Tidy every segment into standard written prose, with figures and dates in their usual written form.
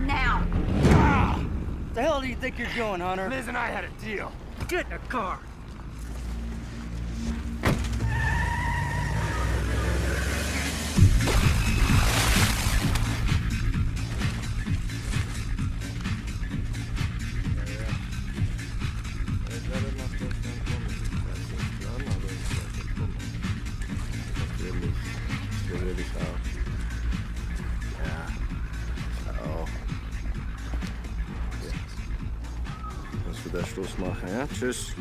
now! The hell do you think you're doing, Hunter? Liz and I had a deal. Get in the car. Wieder Schluss machen, ja? Tschüss.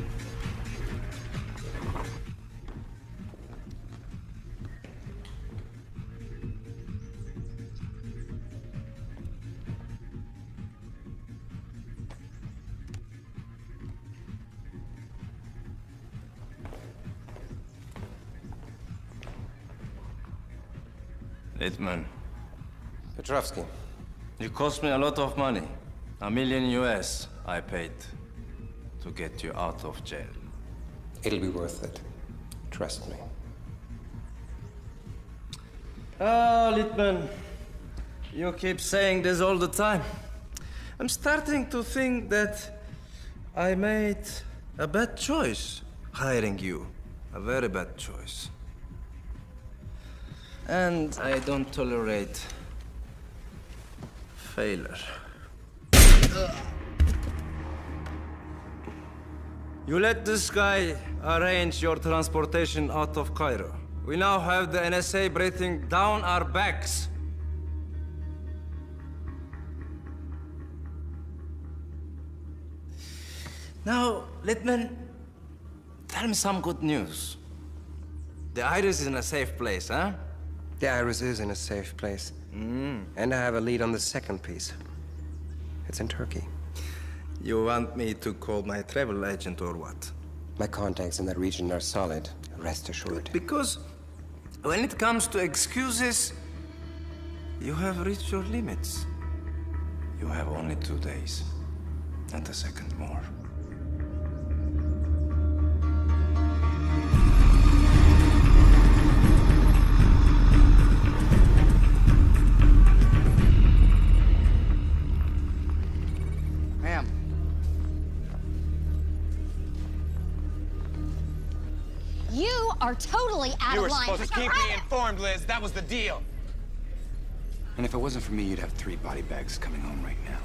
Littman. Petrovsky. You cost me a lot of money. $1 million US I paid to get you out of jail. It'll be worth it. Trust me. Littman, you keep saying this all the time. I'm starting to think that I made a bad choice hiring you. A very bad choice. And I don't tolerate failure. You let this guy arrange your transportation out of Cairo. We now have the NSA breathing down our backs. Now, Littman, tell me some good news. The Iris is in a safe place, huh? The Iris is in a safe place. And I have a lead on the second piece. It's in Turkey. You want me to call my travel agent or what? My contacts in that region are solid, rest assured. Because when it comes to excuses, you have reached your limits. You have only 2 days, and a second more. Ma'am. You are totally out You of were line. supposed to keep me informed, Liz. That was the deal. And if it wasn't for me, you'd have 3 body bags coming home right now.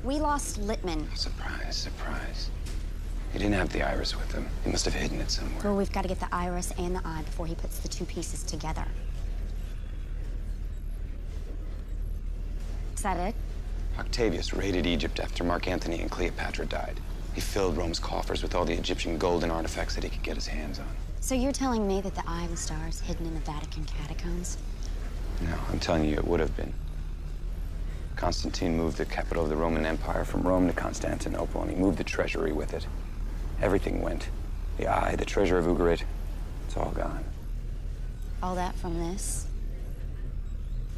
We lost Littman. Surprise, surprise. He didn't have the iris with him. He must have hidden it somewhere. Well, we've got to get the iris and the eye before he puts the 2 pieces together. Is that it? Octavius raided Egypt after Mark Antony and Cleopatra died. He filled Rome's coffers with all the Egyptian gold and artifacts that he could get his hands on. So you're telling me that the Eye of the Star is hidden in the Vatican catacombs? No, I'm telling you, it would have been. Constantine moved the capital of the Roman Empire from Rome to Constantinople, and he moved the treasury with it. Everything went. The eye, the treasure of Ugarit, it's all gone. All that from this?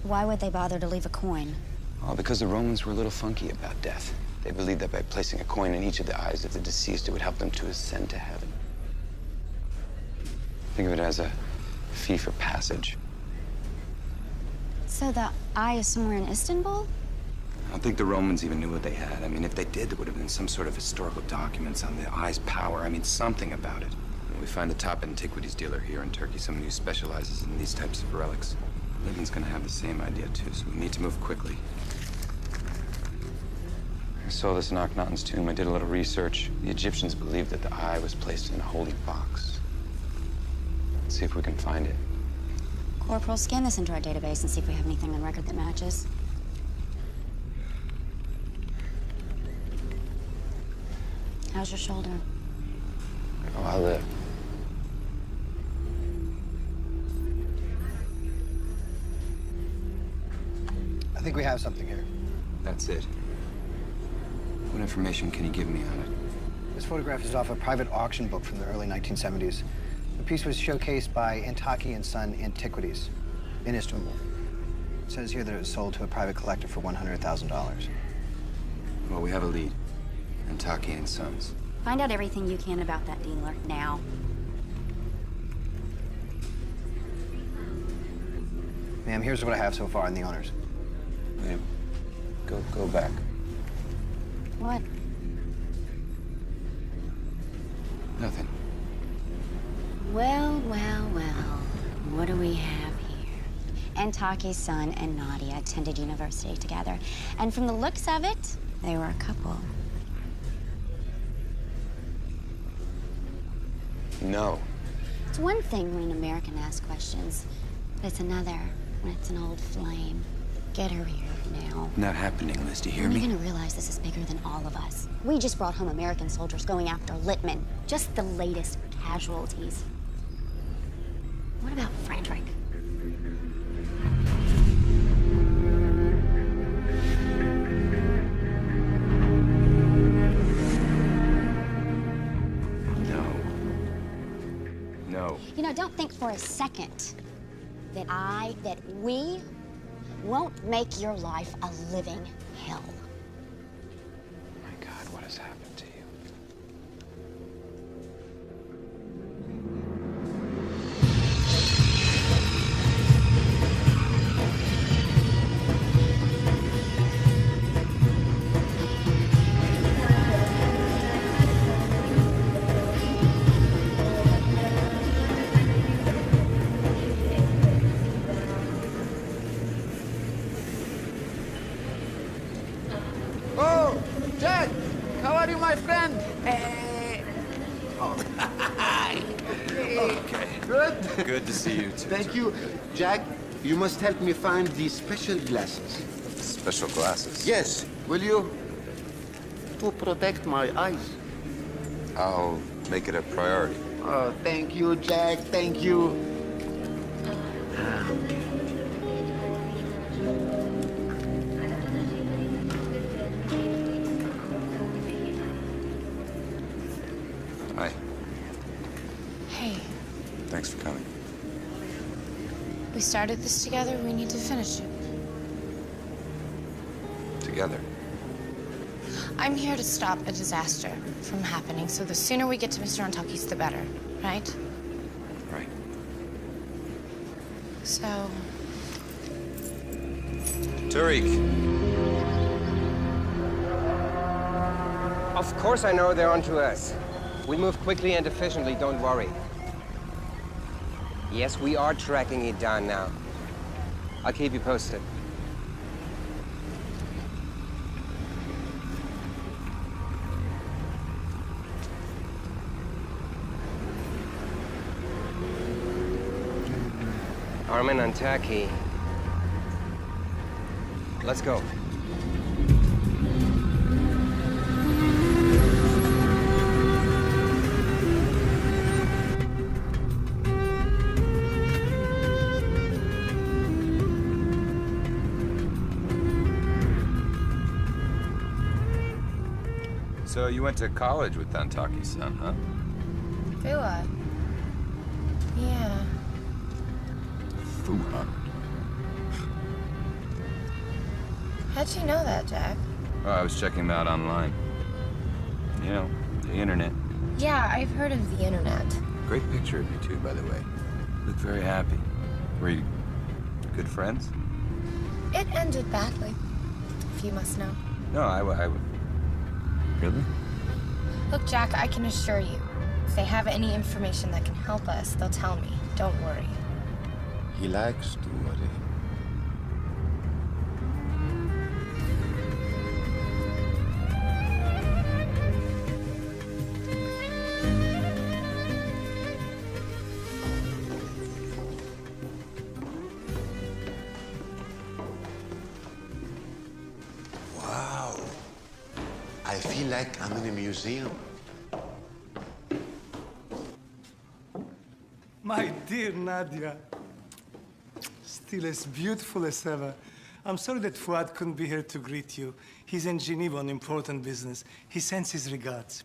Why would they bother to leave a coin? All because the Romans were a little funky about death. They believed that by placing a coin in each of the eyes of the deceased, it would help them to ascend to heaven. Think of it as a fee for passage. So the eye is somewhere in Istanbul? I don't think the Romans even knew what they had. I mean, if they did, there would have been some sort of historical documents on the eye's power. I mean, something about it. We find the top antiquities dealer here in Turkey, someone who specializes in these types of relics. Littman's gonna have the same idea, too, so we need to move quickly. I saw this in Akhenaten's tomb. I did a little research. The Egyptians believed that the eye was placed in a holy box. Let's see if we can find it. Corporal, scan this into our database and see if we have anything on record that matches. How's your shoulder? Oh, I live. I think we have something here. That's it. What information can you give me on it? This photograph is off a private auction book from the early 1970s. The piece was showcased by Antaki and Son Antiquities in Istanbul. It says here that it was sold to a private collector for $100,000. Well, we have a lead. Antaki and Sons. Find out everything you can about that dealer, now. Ma'am, here's what I have so far on the owners. Wait, Go back. What? Nothing. Well, well, well. What do we have here? Antaki's son and Nadia attended university together. And from the looks of it, they were a couple. No. It's one thing when an American asks questions, but it's another when it's an old flame. Get her here now. Not happening, Liz. Do you hear When are me? you gonna realize this is bigger than all of us? We just brought home American soldiers going after Littman. Just the latest casualties. What about Frederick? No. You know, don't think for a second that we won't make your life a living hell. My God, what has happened to you? Oh, Jack! How are you, my friend? Okay. Good. Good to see you too. Thank you. Jack, you must help me find these special glasses. Special glasses. Yes, will you? To protect my eyes. I'll make it a priority. Oh, thank you, Jack. Thank you. Hi. Hey, Thanks for coming. we started this together. We need to finish it. Together. I'm here to stop a disaster from happening, so the sooner we get to Mr. Antaki's, the better, right? Right. So, Tariq. Of course I know they're onto us. We move quickly and efficiently, don't worry. Yes, we are tracking it down now. I'll keep you posted. Armin Antaki. Let's go. So you went to college with Antaki's son, huh? Fua. Yeah. Fuha. How'd you know that, Jack? Oh, I was checking him out online. You know, the internet. Yeah, I've heard of the internet. Great picture of you two, by the way. Look very happy. Were you good friends? It ended badly, if you must know. No, I would. Really? Look, Jack, I can assure you, if they have any information that can help us, they'll tell me. Don't worry. He likes to worry. Wow. I feel like I'm in a museum. My dear Nadia, still as beautiful as ever. I'm sorry that Fuad couldn't be here to greet you. He's in Geneva on important business. He sends his regards.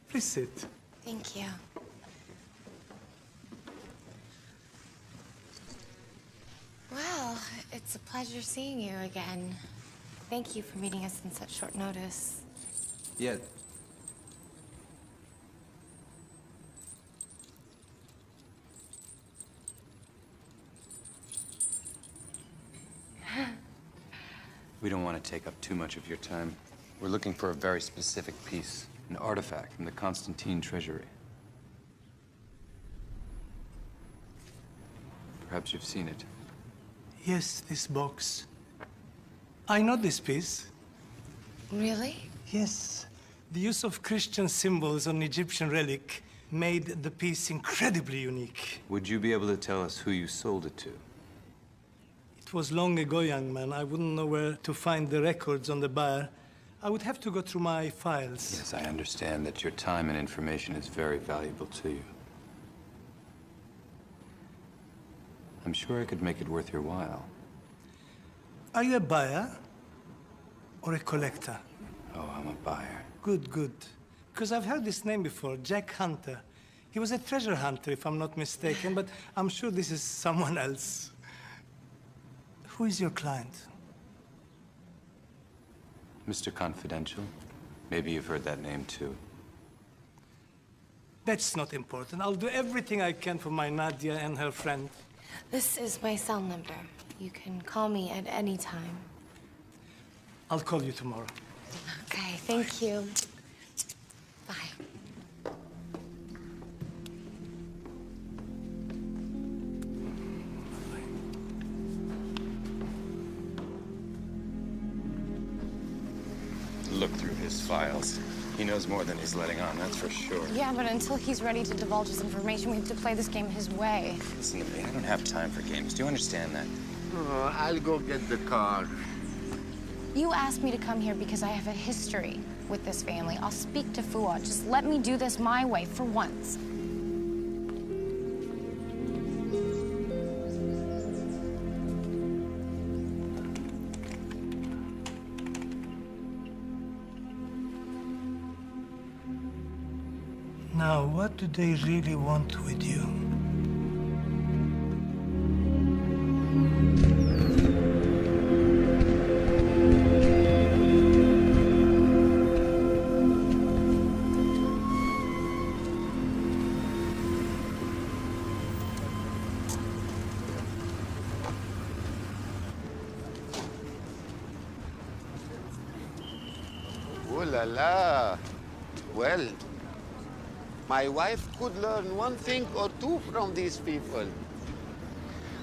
Please sit. Thank you. Well, it's a pleasure seeing you again. Thank you for meeting us in such short notice. Yeah. We don't want to take up too much of your time. We're looking for a very specific piece, an artifact from the Constantine treasury. Perhaps you've seen it. Yes, this box. I know this piece. Really? Yes. The use of Christian symbols on Egyptian relic made the piece incredibly unique. Would you be able to tell us who you sold it to? It was long ago, young man. I wouldn't know where to find the records on the buyer. I would have to go through my files. Yes, I understand that your time and information is very valuable to you. I'm sure I could make it worth your while. Are you a buyer or a collector? Oh, I'm a buyer. Good, good. Because I've heard this name before, Jack Hunter. He was a treasure hunter, if I'm not mistaken, but I'm sure this is someone else. Who is your client? Mr. Confidential. Maybe you've heard that name too. That's not important. I'll do everything I can for my Nadia and her friend. This is my cell number. You can call me at any time. I'll call you tomorrow. Okay, thank you. Bye. Look through his files. He knows more than he's letting on, that's for sure. Yeah, but until he's ready to divulge his information, we have to play this game his way. Listen to me, I don't have time for games. Do you understand that? Oh, I'll go get the car. You asked me to come here because I have a history with this family. I'll speak to Fuad. Just let me do this my way for once. Now, what do they really want with you? Oh la la. Well, my wife could learn one thing or two from these people.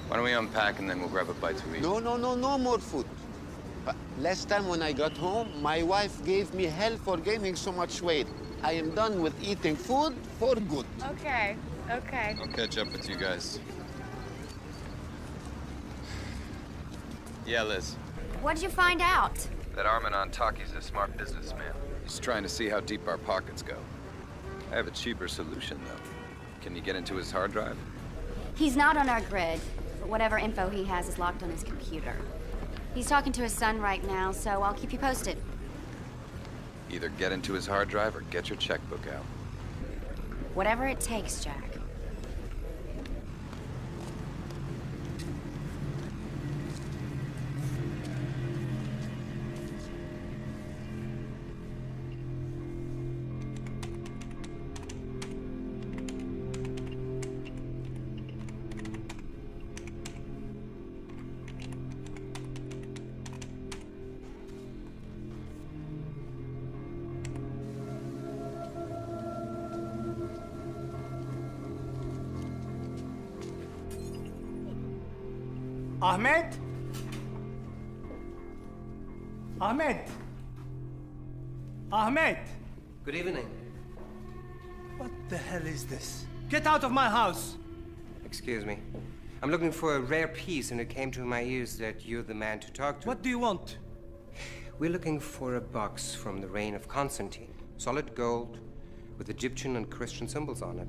Why don't we unpack and then we'll grab a bite to eat? No more food. Last time when I got home, my wife gave me hell for gaining so much weight. I am done with eating food for good. Okay. I'll catch up with you guys. Yeah, Liz. What'd you find out? That Armin Antaki's a smart businessman. He's trying to see how deep our pockets go. I have a cheaper solution, though. Can you get into his hard drive? He's not on our grid, but whatever info he has is locked on his computer. He's talking to his son right now, so I'll keep you posted. Either get into his hard drive or get your checkbook out. Whatever it takes, Jack. Ahmed? Ahmed? Ahmed? Good evening. What the hell is this? Get out of my house! Excuse me. I'm looking for a rare piece, and it came to my ears that you're the man to talk to. What do you want? We're looking for a box from the reign of Constantine. Solid gold, with Egyptian and Christian symbols on it.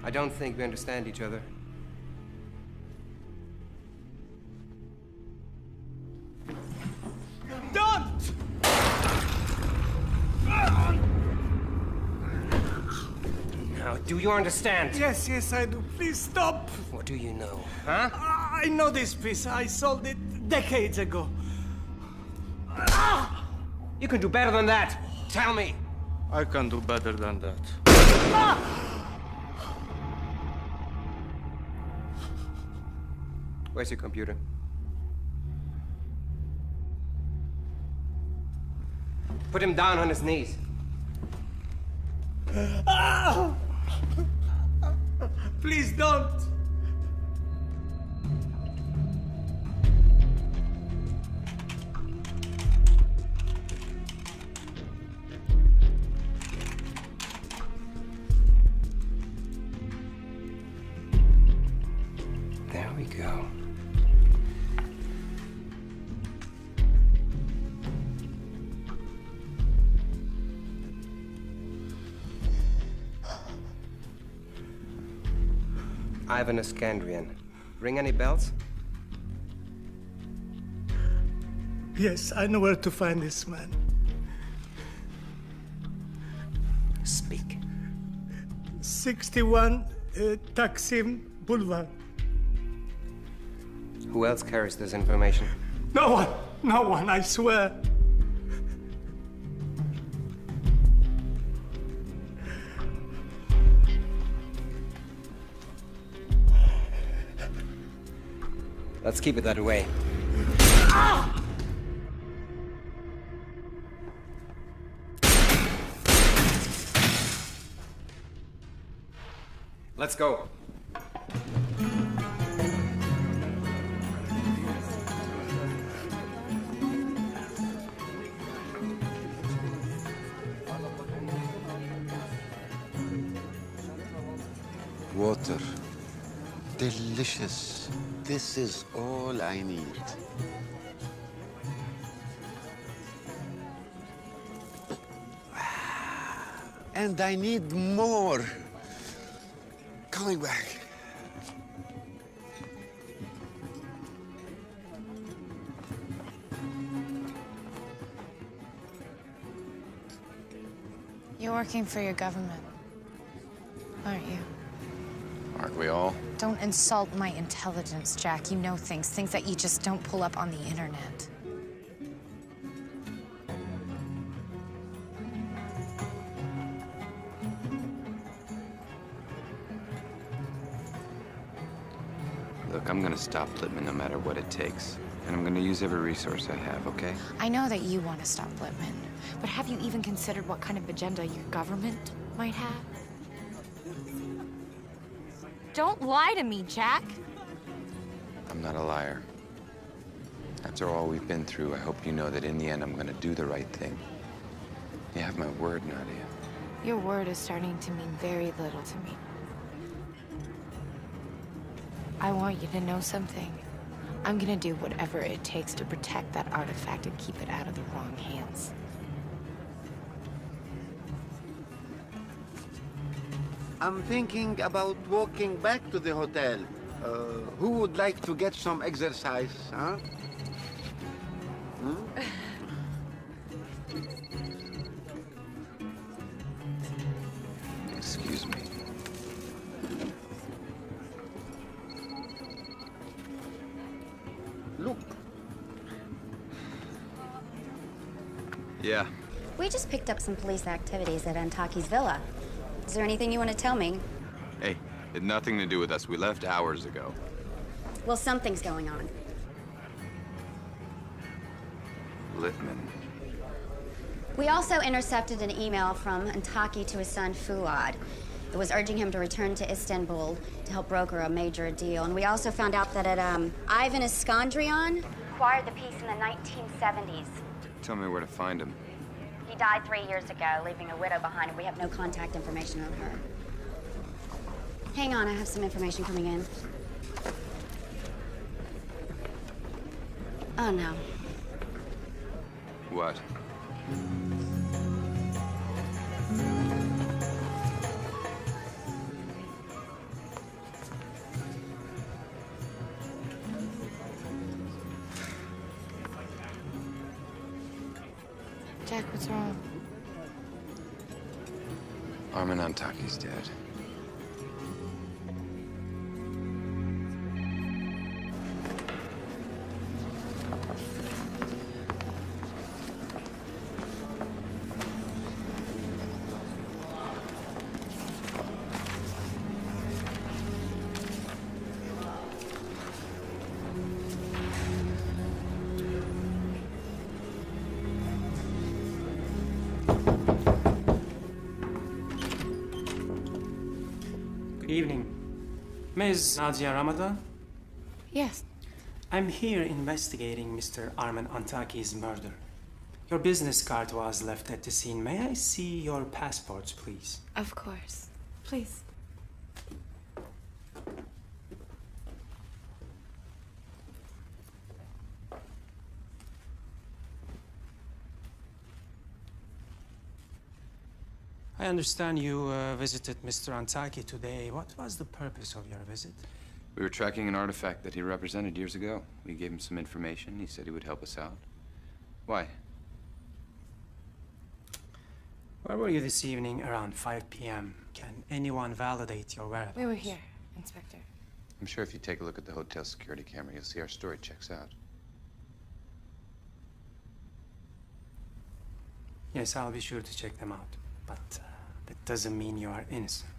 I don't think we understand each other. Don't! Now, do you understand? Yes, I do. Please stop! What do you know, huh? I know this piece. I sold it decades ago. You can do better than that. Tell me. I can do better than that. Where's your computer? Put him down on his knees. Please don't. There we go. Ivan Iskandrian. Ring any bells? Yes, I know where to find this man. Speak. 61 Taksim Boulevard. Who else carries this information? No one, I swear. Let's keep it that way. Let's go. Water. Delicious. This is all I need. And I need more. Coming back. You're working for your government, aren't you? Aren't we all? Don't insult my intelligence, Jack. You know things that you just don't pull up on the internet. Look, I'm gonna stop Littman no matter what it takes. And I'm gonna use every resource I have, okay? I know that you want to stop Littman, but have you even considered what kind of agenda your government might have? Don't lie to me, Jack. I'm not a liar. After all we've been through, I hope you know that in the end I'm gonna do the right thing. You have my word, Nadia. Your word is starting to mean very little to me. I want you to know something. I'm gonna do whatever it takes to protect that artifact and keep it out of the wrong hands. I'm thinking about walking back to the hotel. Who would like to get some exercise, huh? Hmm? Excuse me. Look. Yeah. We just picked up some police activities at Antaki's villa. Is there anything you want to tell me? Hey, it had nothing to do with us. We left hours ago. Well, something's going on. Littman. We also intercepted an email from Antaki to his son, Fuad. It was urging him to return to Istanbul to help broker a major deal. And we also found out that Ivan Iskandrian acquired the piece in the 1970s. Tell me where to find him. He died 3 years ago, leaving a widow behind, and we have no contact information on her. Hang on, I have some information coming in. Oh, no. What? Jack, what's wrong? Armin Antaki's dead. evening. Ms. Nadia Ramadan? Yes. I'm here investigating Mr. Arman Antaki's murder. Your business card was left at the scene. May I see your passports, please? Of course. Please. I understand you visited Mr. Antaki today. What was the purpose of your visit? We were tracking an artifact that he represented years ago. We gave him some information. He said he would help us out. Why? Where were you this evening around 5 p.m.? Can anyone validate your whereabouts? We were here, Inspector. I'm sure if you take a look at the hotel security camera, you'll see our story checks out. Yes, I'll be sure to check them out. But that doesn't mean you are innocent.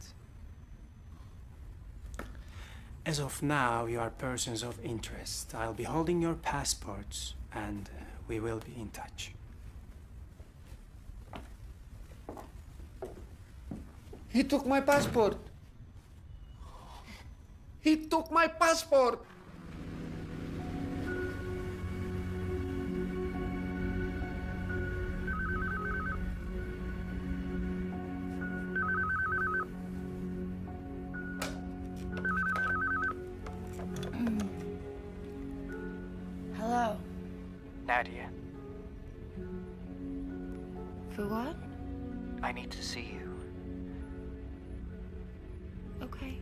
As of now, you are persons of interest. I'll be holding your passports, and we will be in touch. He took my passport. He took my passport. Hello. Nadia, Fuad? I need to see you. Okay.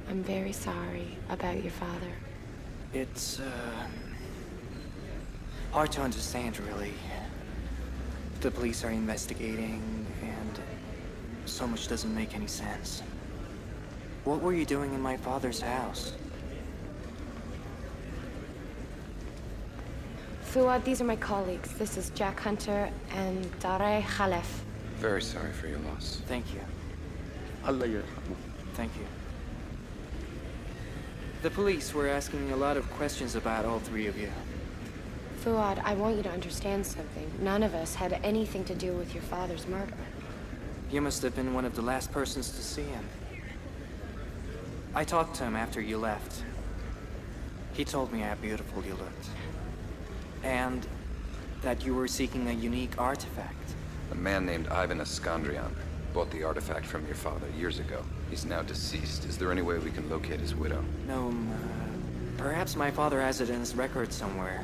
I'm very sorry about your father. It's, hard to understand, really. The police are investigating, and so much doesn't make any sense. What were you doing in my father's house? Fuad, these are my colleagues. This is Jack Hunter and Dareh Khalef. Very sorry for your loss. Thank you. Allah yarhamu. Thank you. The police were asking a lot of questions about all three of you. Fuad, I want you to understand something. None of us had anything to do with your father's murder. You must have been one of the last persons to see him. I talked to him after you left. He told me how beautiful you looked. And that you were seeking a unique artifact. A man named Ivan Iskandrian bought the artifact from your father years ago. He's now deceased. Is there any way we can locate his widow? No, perhaps my father has it in his records somewhere.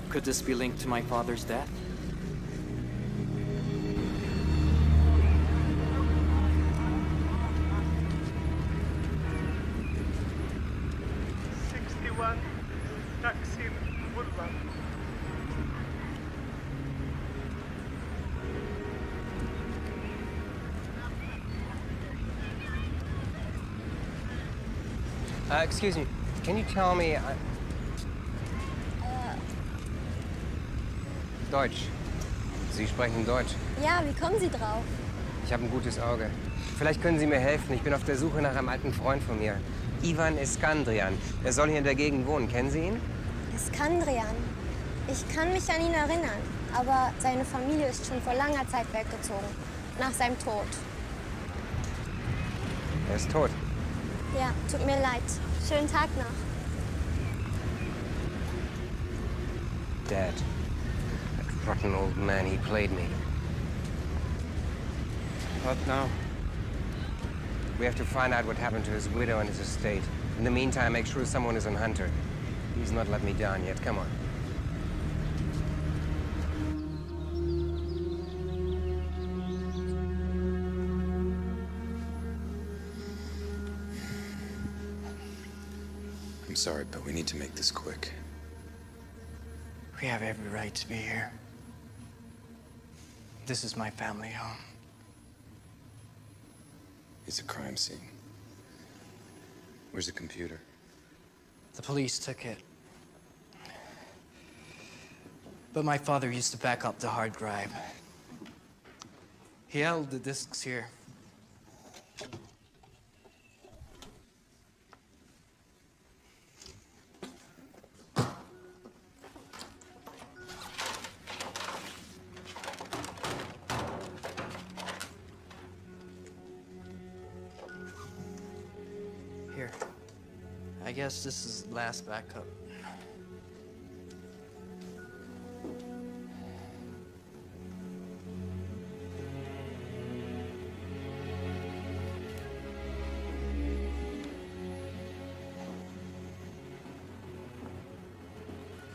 Could this be linked to my father's death? Excuse me, can you tell me... Deutsch. Sie sprechen Deutsch. Ja, wie kommen Sie drauf? Ich habe ein gutes Auge. Vielleicht können Sie mir helfen. Ich bin auf der Suche nach einem alten Freund von mir. Ivan Iskandrian. Er soll hier in der Gegend wohnen. Kennen Sie ihn? Iskandrian. Ich kann mich an ihn erinnern, aber seine Familie ist schon vor langer Zeit weggezogen. Nach seinem Tod. Er ist tot. Ja, tut mir leid. Schönen Tag noch. Dad. That rotten old man, he played me. What now? We have to find out what happened to his widow and his estate. In the meantime, make sure someone is on Hunter. He's not let me down yet. Come on. I'm sorry, but we need to make this quick. We have every right to be here. This is my family home. It's a crime scene. Where's the computer? The police took it. But my father used to back up the hard drive. He held the discs here. Here. I guess this is the last backup.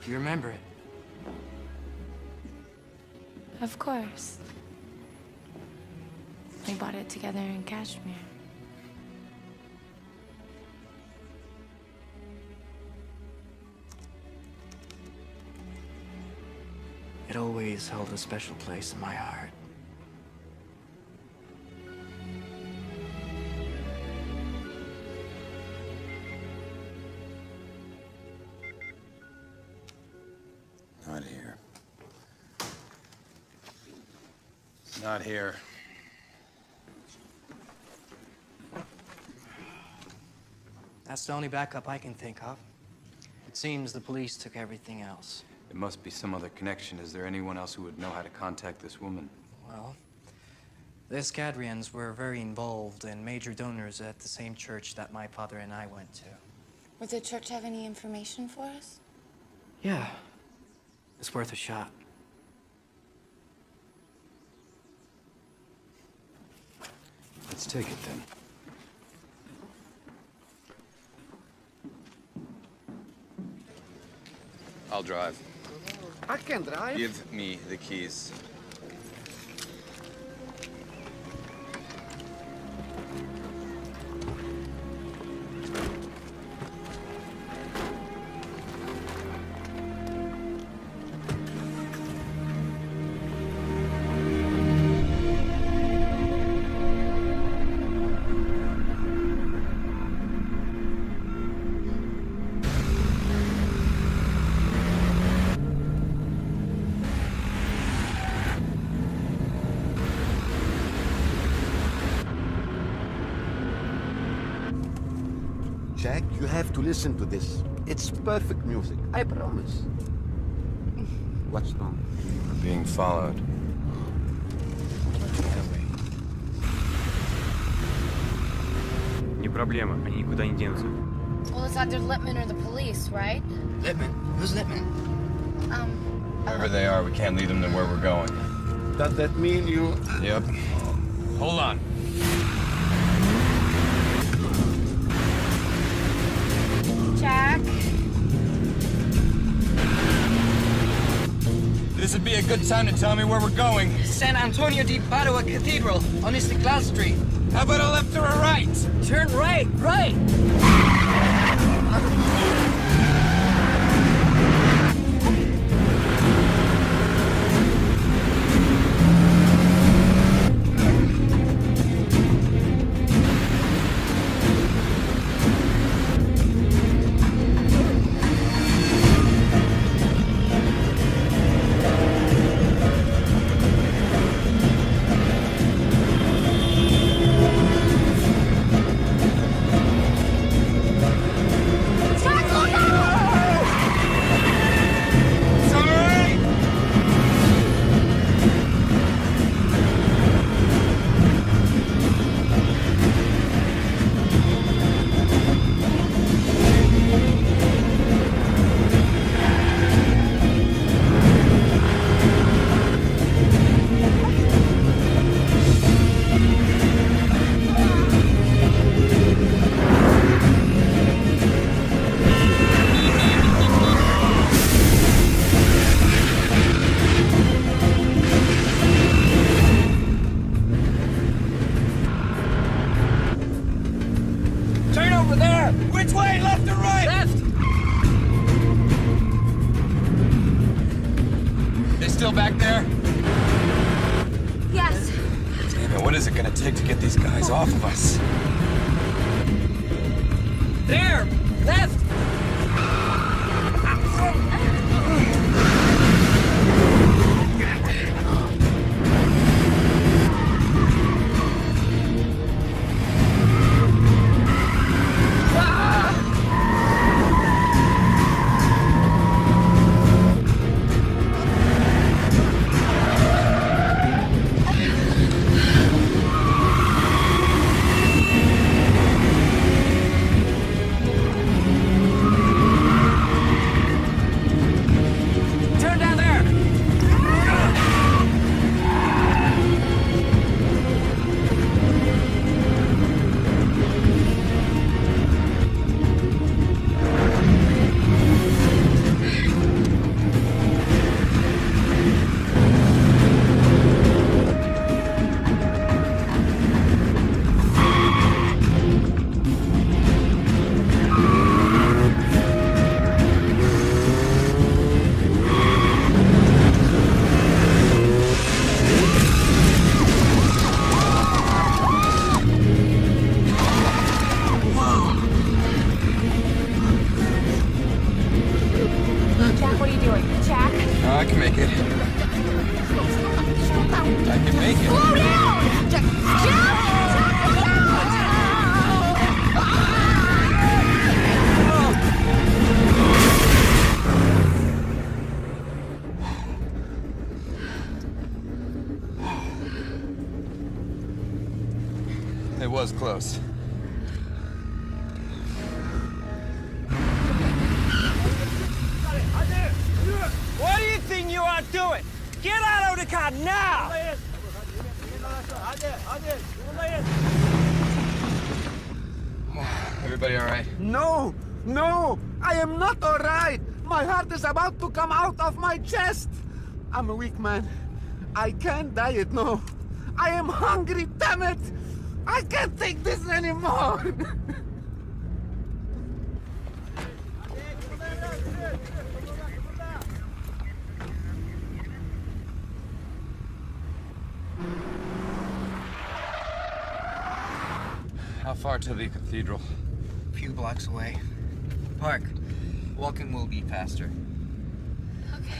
You remember it? Of course. We bought it together in Kashmir. It always held a special place in my heart. Not here. Not here. That's the only backup I can think of. It seems the police took everything else. There must be some other connection. Is there anyone else who would know how to contact this woman? Well, the Escadrians were very involved and major donors at the same church that my father and I went to. Would the church have any information for us? Yeah. It's worth a shot. Let's take it then. I'll drive. I can drive. Give me the keys. Jack, you have to listen to this. It's perfect music, I promise. What's wrong? We're being followed. Не проблема, они никуда не денутся. Well, it's either Lippman or the police, right? Lippman? Who's Lippman? Wherever they are, we can't lead them to where we're going. Does that mean you... Yep. Hold on. Jack? This would be a good time to tell me where we're going. San Antonio di Padua Cathedral on Istiklal Street. How about a left or a right? Turn right, right! Which way, left or right? Left! They still back there? Yes. Damn it, What is it gonna take to get these guys off of us? There! Left! I can make it. I can make it. Slow down! Jack! It was close. What do you think you are doing? Get out of the car now! Everybody all right? No! No! I am not all right! My heart is about to come out of my chest! I'm a weak man. I can't diet, no. I am hungry, damn it! I can't take this anymore! How far to the cathedral? A few blocks away. Park. Walking will be faster. Okay.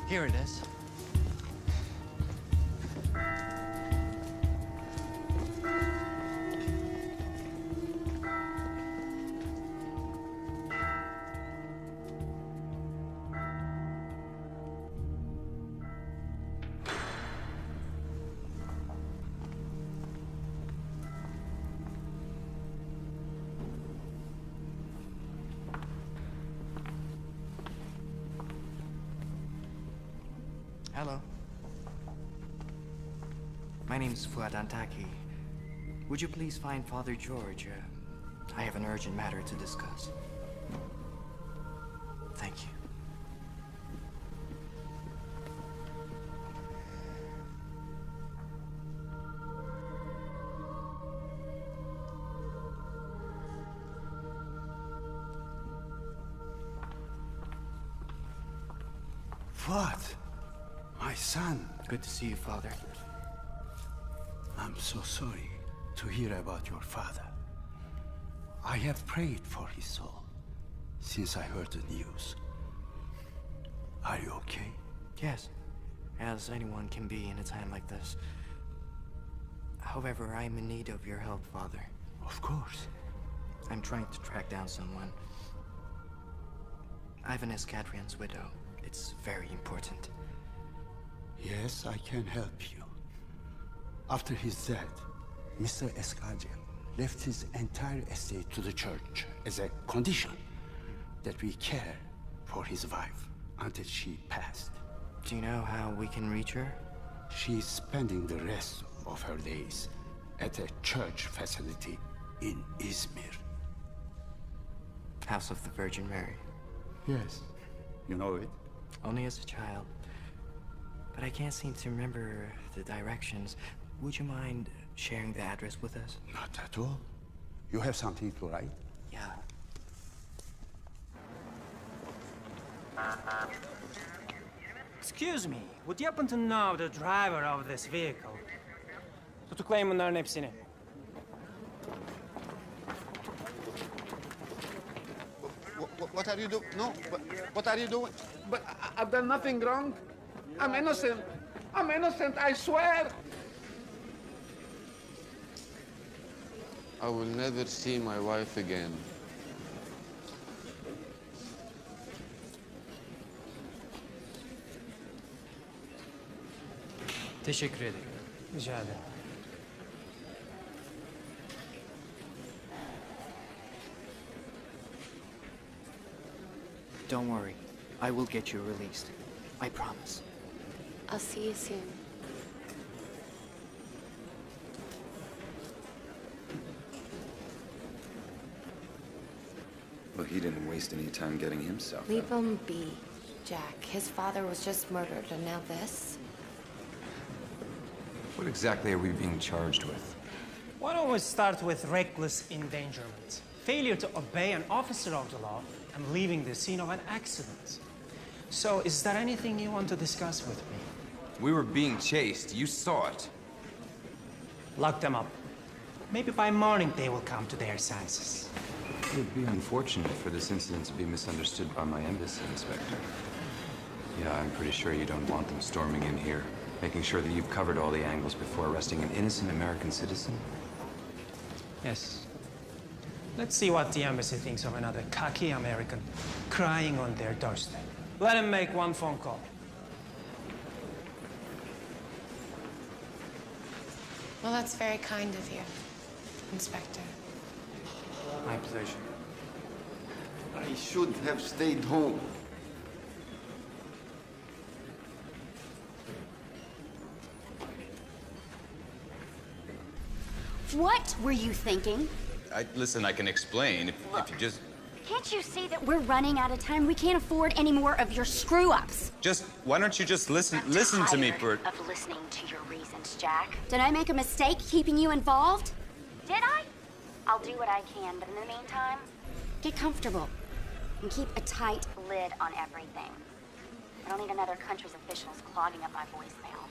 Here it is. Hello. My name's Fuad Antaki. Would you please find Father George? I have an urgent matter to discuss. Thank you. Fuad, my son. Good to see you, Father. I'm so sorry to hear about your father. I have prayed for his soul since I heard the news. Are you okay? Yes, as anyone can be in a time like this. However, I'm in need of your help, Father. Of course. I'm trying to track down someone. Ivan Eskadrian's widow. It's very important. Yes, I can help you. After his death, Mr. Eskadrian left his entire estate to the church as a condition that we care for his wife until she passed. Do you know how we can reach her? She's spending the rest of her days at a church facility in Izmir. House of the Virgin Mary. Yes, you know it. Only as a child. But I can't seem to remember the directions. Would you mind sharing the address with us? Not at all. You have something to write? Yeah. Excuse me, would you happen to know the driver of this vehicle? Tutuklayın bunların hepsini. What are you doing? No, what are you doing? But I've done nothing wrong. I'm innocent. I'm innocent, I swear. I will never see my wife again. Teşekkür ederim. Rica ederim. Don't worry. I will get you released. I promise. I'll see you soon. Well, he didn't waste any time getting himself out. Leave him be, Jack. His father was just murdered, and now this? What exactly are we being charged with? Why don't we start with reckless endangerment? Failure to obey an officer of the law and leaving the scene of an accident. So, is there anything you want to discuss with me? We were being chased. You saw it. Lock them up. Maybe by morning they will come to their senses. It would be unfortunate for this incident to be misunderstood by my embassy inspector. Yeah, I'm pretty sure you don't want them storming in here, making sure that you've covered all the angles before arresting an innocent American citizen. Yes. Let's see what the embassy thinks of another cocky American crying on their doorstep. Let him make one phone call. Well, that's very kind of you, Inspector. My pleasure. I should have stayed home. What were you thinking? Listen, I can explain if you just... Can't you see that we're running out of time? We can't afford any more of your screw-ups. Why don't you just listen to me for... Of listening to your reasons, Jack. Did I make a mistake keeping you involved? Did I? I'll do what I can, but in the meantime, get comfortable and keep a tight lid on everything. I don't need another country's officials clogging up my voicemail.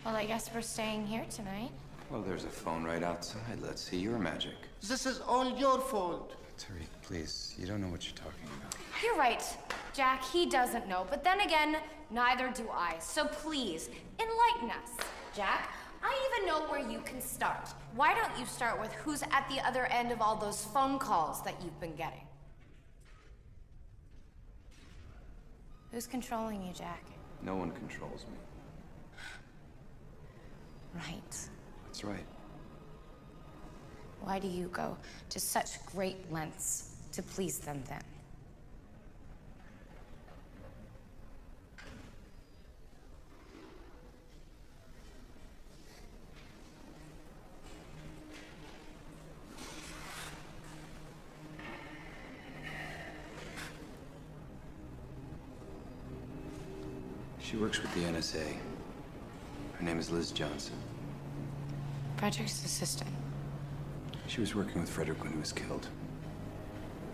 Well, I guess we're staying here tonight. Well, there's a phone right outside. Let's see your magic. This is all your fault. Tariq, please. You don't know what you're talking about. You're right, Jack. He doesn't know. But then again, neither do I. So please, enlighten us. Jack, I even know where you can start. Why don't you start with who's at the other end of all those phone calls that you've been getting? Who's controlling you, Jack? No one controls me. Right. That's right. Why do you go to such great lengths to please them then? She works with the NSA. Her name is Liz Johnson. Frederick's assistant. She was working with Frederick when he was killed.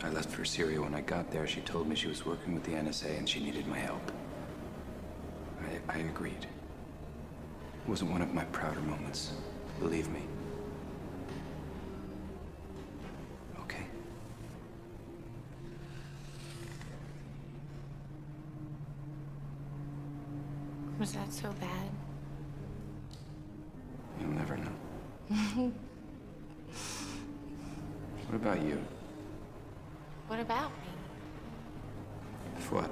I left for Syria. When I got there, she told me she was working with the NSA and she needed my help. I agreed. It wasn't one of my prouder moments, believe me. Okay. Was that so bad? You'll never know. What about you? What about me? What?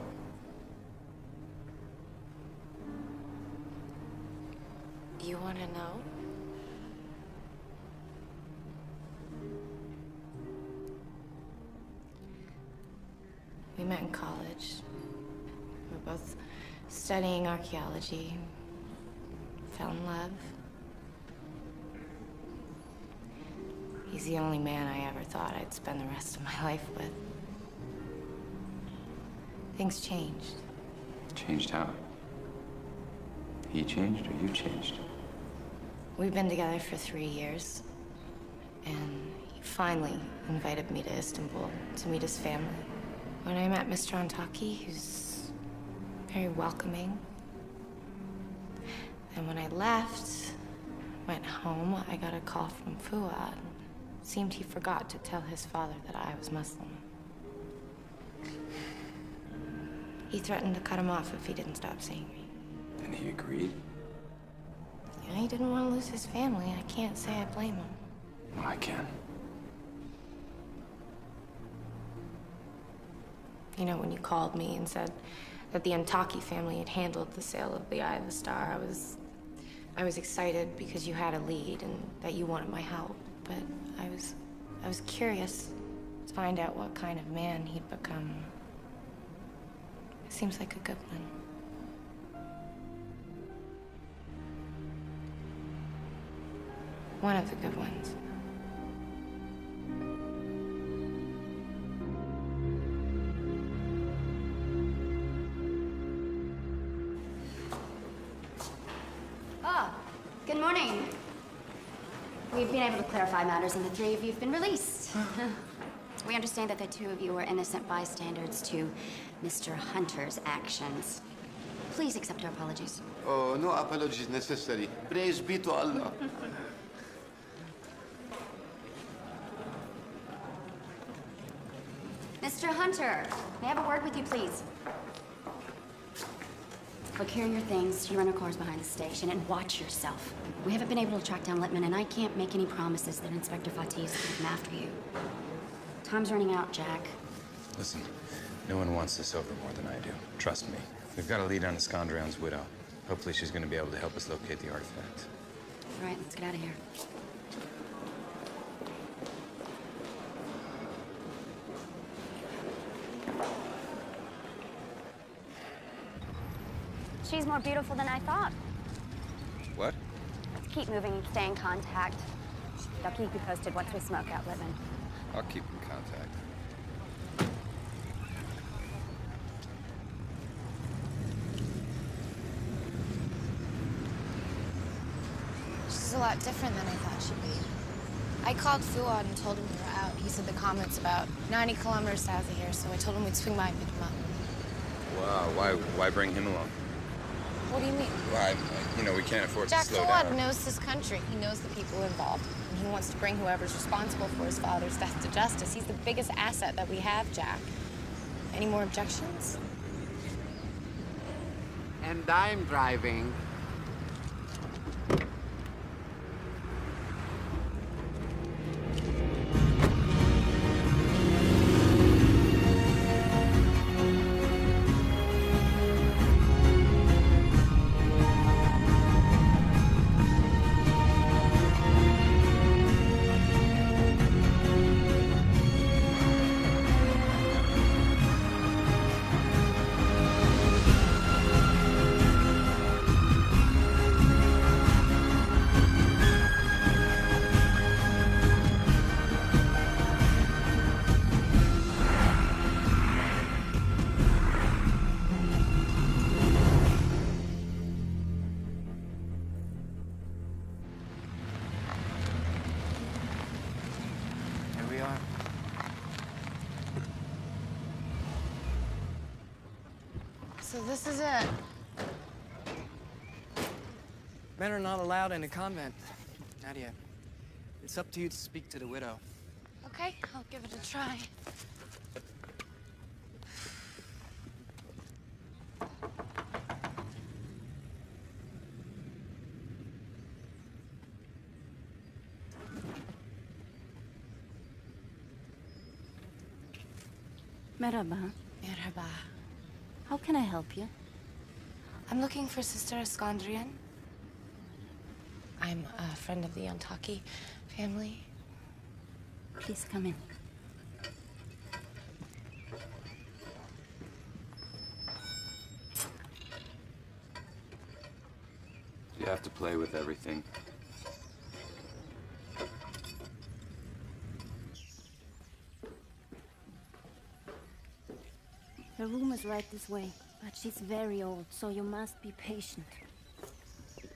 You want to know? We met in college. We were both studying archaeology. Fell in love. He's the only man I ever thought I'd spend the rest of my life with. Things changed. Changed how? He changed or you changed? We've been together for 3 years, and he finally invited me to Istanbul to meet his family. When I met Mr. Antaki, he was very welcoming. And when I left, went home, I got a call from Fuad. It seemed he forgot to tell his father that I was Muslim. He threatened to cut him off if he didn't stop seeing me. And he agreed? Yeah, he didn't want to lose his family. I can't say I blame him. Well, I can. You know, when you called me and said that the Antaki family had handled the sale of the Eye of the Star, I was excited because you had a lead and that you wanted my help. But I was curious to find out what kind of man he'd become. Seems like a good one. One of the good ones. Ah, good morning. We've been able to clarify matters, and the three of you have been released. We understand that the two of you were innocent bystanders to Mr. Hunter's actions. Please accept our apologies. Oh, no apologies necessary. Praise be to Allah. Mr. Hunter, may I have a word with you, please? Look, here are your things. You run your cars behind the station, and watch yourself. We haven't been able to track down Littman, and I can't make any promises that Inspector Fatih is going to come after you. Time's running out, Jack. Listen, no one wants this over more than I do. Trust me. We've got a lead on Iskandrion's widow. Hopefully she's going to be able to help us locate the artifact. All right, let's get out of here. She's more beautiful than I thought. What? Keep moving and stay in contact. I'll keep you posted once we smoke out Littman. I'll keep in contact. She's a lot different than I thought she'd be. I called Fuad and told him we were out. He said the comment's about 90 kilometers south of here, so I told him we'd swing by and pick him up. Wow, why bring him along? What do you mean? Well, we can't afford Jack to slow Fuad down. knows this country. He knows the people involved. And he wants to bring whoever's responsible for his father's death to justice. He's the biggest asset that we have, Jack. Any more objections? And I'm driving. So this is it. Men are not allowed in a convent. Nadia, it's up to you to speak to the widow. Okay, I'll give it a try. Merhaba. Merhaba. How can I help you? I'm looking for Sister Iskandrian. I'm a friend of the Antaki family. Please come in. You have to play with everything. The room is right this way, but she's very old, so you must be patient.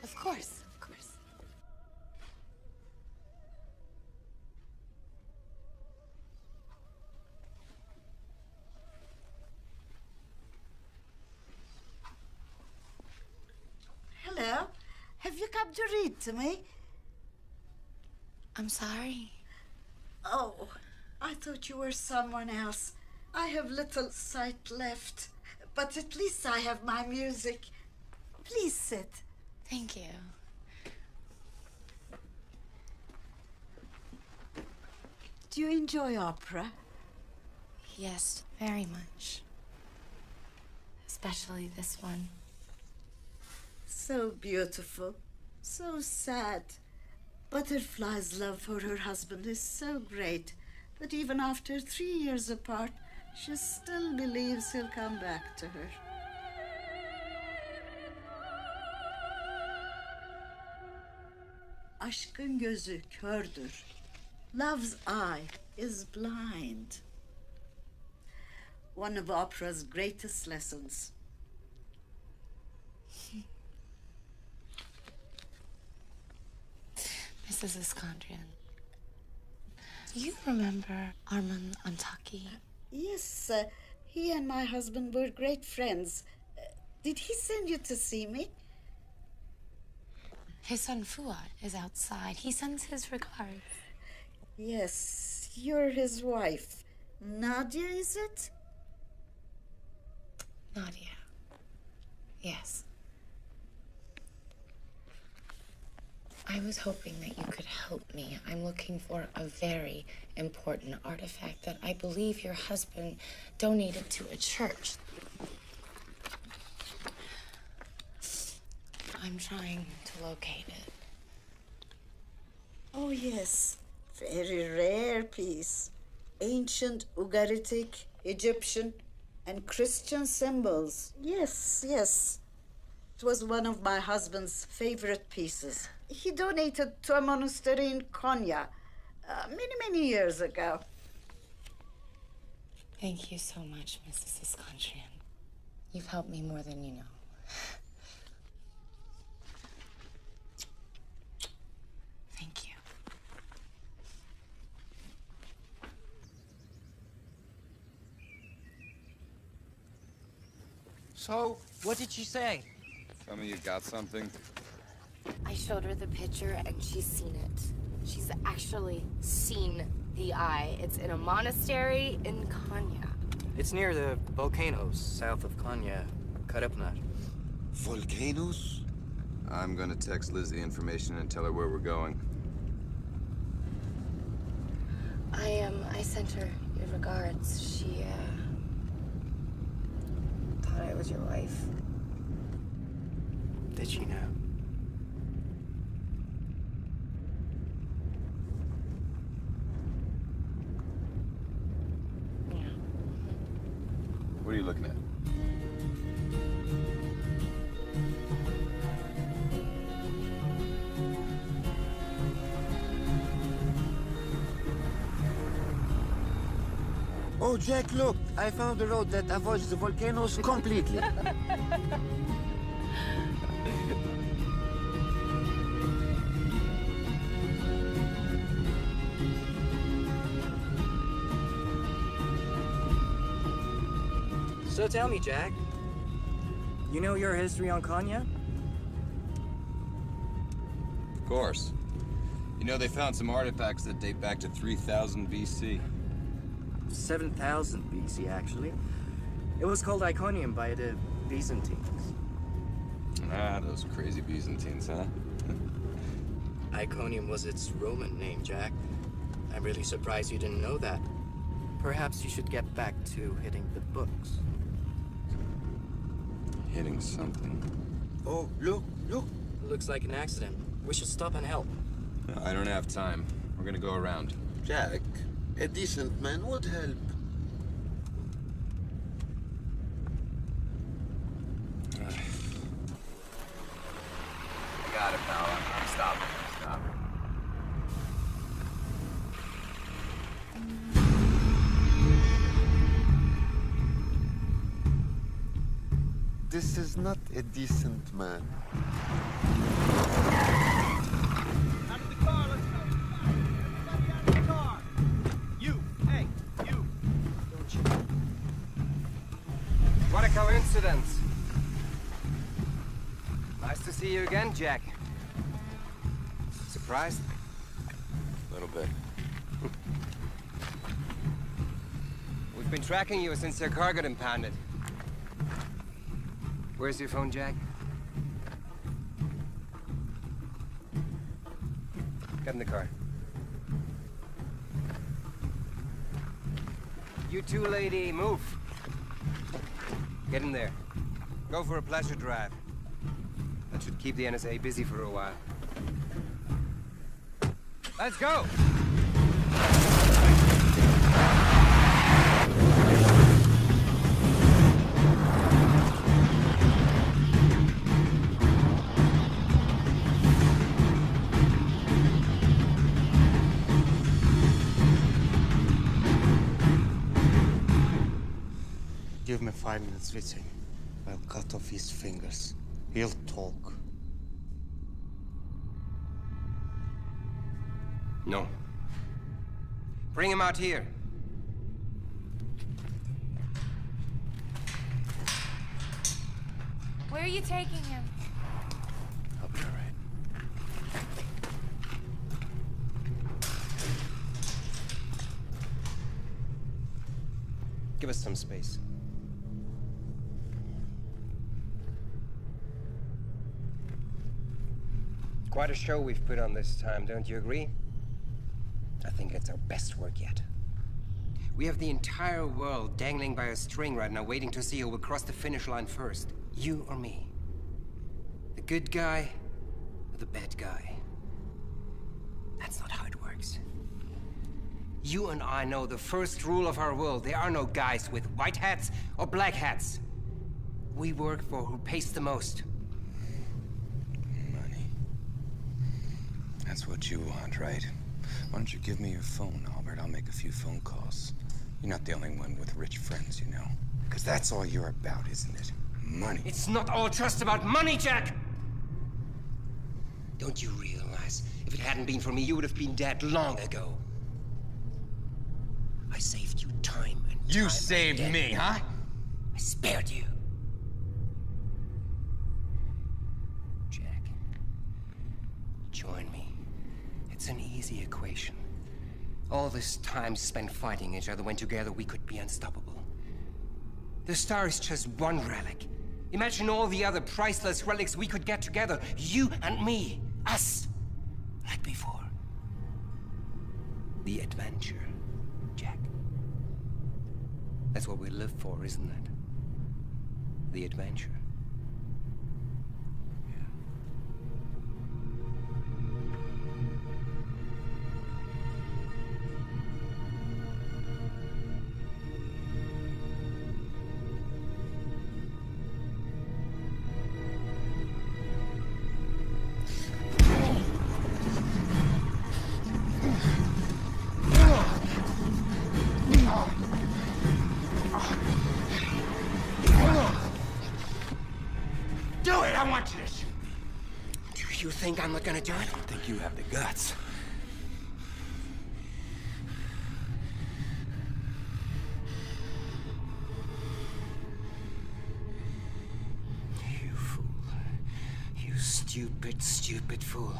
Of course, of course. Hello. Have you come to read to me? I'm sorry. Oh, I thought you were someone else. I have little sight left, but at least I have my music. Please sit. Thank you. Do you enjoy opera? Yes, very much. Especially this one. So beautiful, so sad. Butterfly's love for her husband is so great that even after 3 years apart, she still believes he'll come back to her. Aşkın gözü kördür. Love's eye is blind. One of opera's greatest lessons. Mrs. Iskandrian, you remember Arman Antaki? Yes, he and my husband were great friends. Did he send you to see me? His son Fuad is outside. He sends his regards. Yes, you're his wife. Nadia, is it? Nadia. Yes. I was hoping that you could help me. I'm looking for a very important artifact that I believe your husband donated to a church. I'm trying to locate it. Oh, yes. Very rare piece. Ancient Ugaritic, Egyptian, and Christian symbols. Yes, yes. It was one of my husband's favorite pieces. He donated to a monastery in Konya many years ago. Thank you so much, Mrs. Iskandrian. You've helped me more than you know. Thank you. So, what did she say? Tell me you got something. I showed her the picture and she's seen it. She's actually seen the eye. It's in a monastery in Konya. It's near the volcanoes south of Konya, Karapnar. Volcanoes? I'm gonna text Liz the information and tell her where we're going. I sent her your regards. She, thought I was your wife. Did she know? What are you looking at? Oh, Jack, look! I found a road that avoids the volcanoes completely. So tell me, Jack, you know your history on Konya? Of course. You know, they found some artifacts that date back to 3000 BC. 7000 BC, actually. It was called Iconium by the Byzantines. Ah, those crazy Byzantines, huh? Iconium was its Roman name, Jack. I'm really surprised you didn't know that. Perhaps you should get back to hitting the books. Hitting something. Oh, look, look. Looks like an accident. We should stop and help. I don't have time. We're gonna go around. Jack, a decent man would help. I got it, pal. I'm stopping. Stop. This is not a decent man. Out of the car, let's go! Everybody out of the car! You, hey, you! Don't you? What a coincidence. Nice to see you again, Jack. Surprised? A little bit. We've been tracking you since your car got impounded. Where's your phone, Jack? Get in the car. You two, lady, move. Get in there. Go for a pleasure drive. That should keep the NSA busy for a while. Let's go! Give me 5 minutes with him. I'll cut off his fingers. He'll talk. No. Bring him out here. Where are you taking him? I'll be all right. Give us some space. Quite a show we've put on this time, don't you agree? I think it's our best work yet. We have the entire world dangling by a string right now, waiting to see who will cross the finish line first. You or me. The good guy or the bad guy. That's not how it works. You and I know the first rule of our world. There are no guys with white hats or black hats. We work for who pays the most. That's what you want, right? Why don't you give me your phone, Albert? I'll make a few phone calls. You're not the only one with rich friends, you know. Because that's all you're about, isn't it? Money. It's not all just about money, Jack! Don't you realize, if it hadn't been for me, you would have been dead long ago. I saved you time and You saved me, huh? I spared you. Jack, join me. It's an easy equation. All this time spent fighting each other when together we could be unstoppable. The star is just one relic. Imagine all the other priceless relics we could get together. You and me. Us. Like before. The adventure, Jack. That's what we live for, isn't it? The adventure. Do it! I want you to shoot. Do you think I'm not gonna do it? I don't think you have the guts. You fool. You stupid, stupid fool.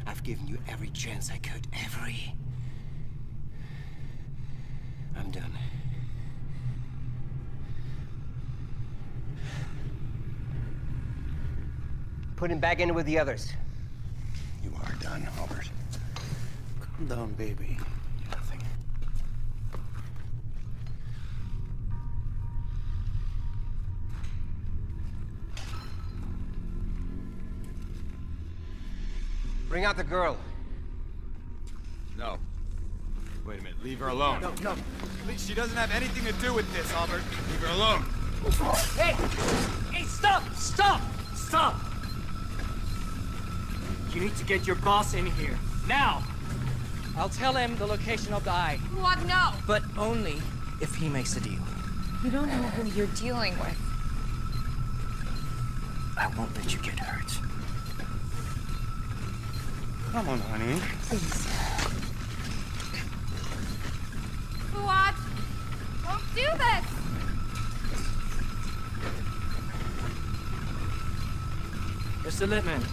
I've given you every chance I could. Every. I'm done. Put him back in with the others. You are done, Albert. Calm down, baby. Nothing. Bring out the girl. No. Wait a minute, leave her alone. No, no. Please, she doesn't have anything to do with this, Albert. Leave her alone. Hey! Hey, stop! Stop! Stop! You need to get your boss in here. Now! I'll tell him the location of the eye. What? No! But only if he makes a deal. You don't know who you're dealing with. I won't let you get hurt. Come on, honey. Please. Fuad! Don't do this! Mr. Littman.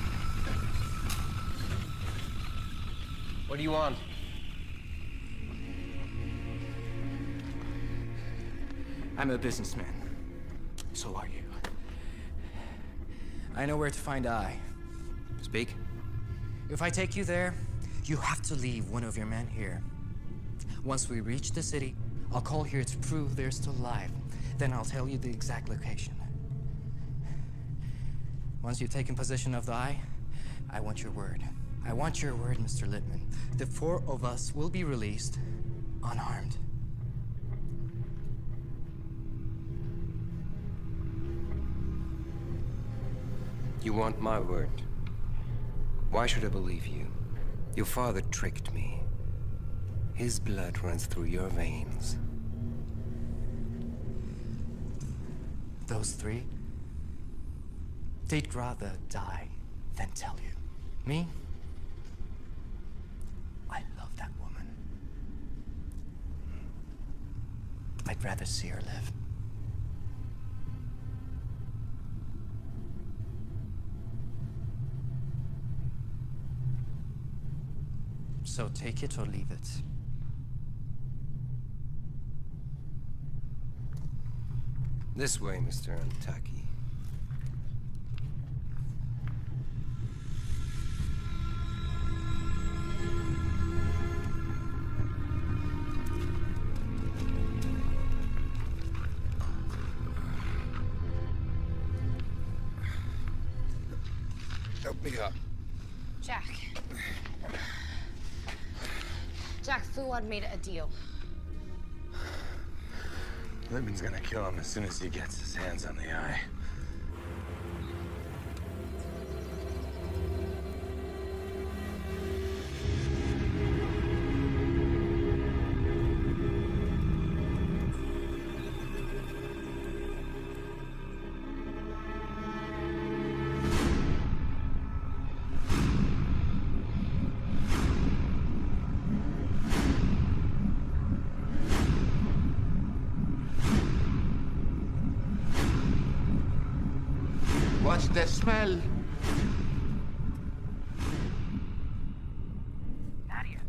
What do you want? I'm a businessman. So are you. I know where to find Eye. Speak. If I take you there, you have to leave one of your men here. Once we reach the city, I'll call here to prove they're still alive. Then I'll tell you the exact location. Once you've taken possession of the Eye, I want your word. I want your word, Mr. Littman. The 4 of us will be released unharmed. You want my word? Why should I believe you? Your father tricked me. His blood runs through your veins. Those 3, they'd rather die than tell you. Me? I love that woman. I'd rather see her live. So take it or leave it. This way, Mr. Antaki. Help me up. Jack. Jack, Fuad made a deal. Littman's gonna kill him as soon as he gets his hands on the Eye. What's the smell? Nadia!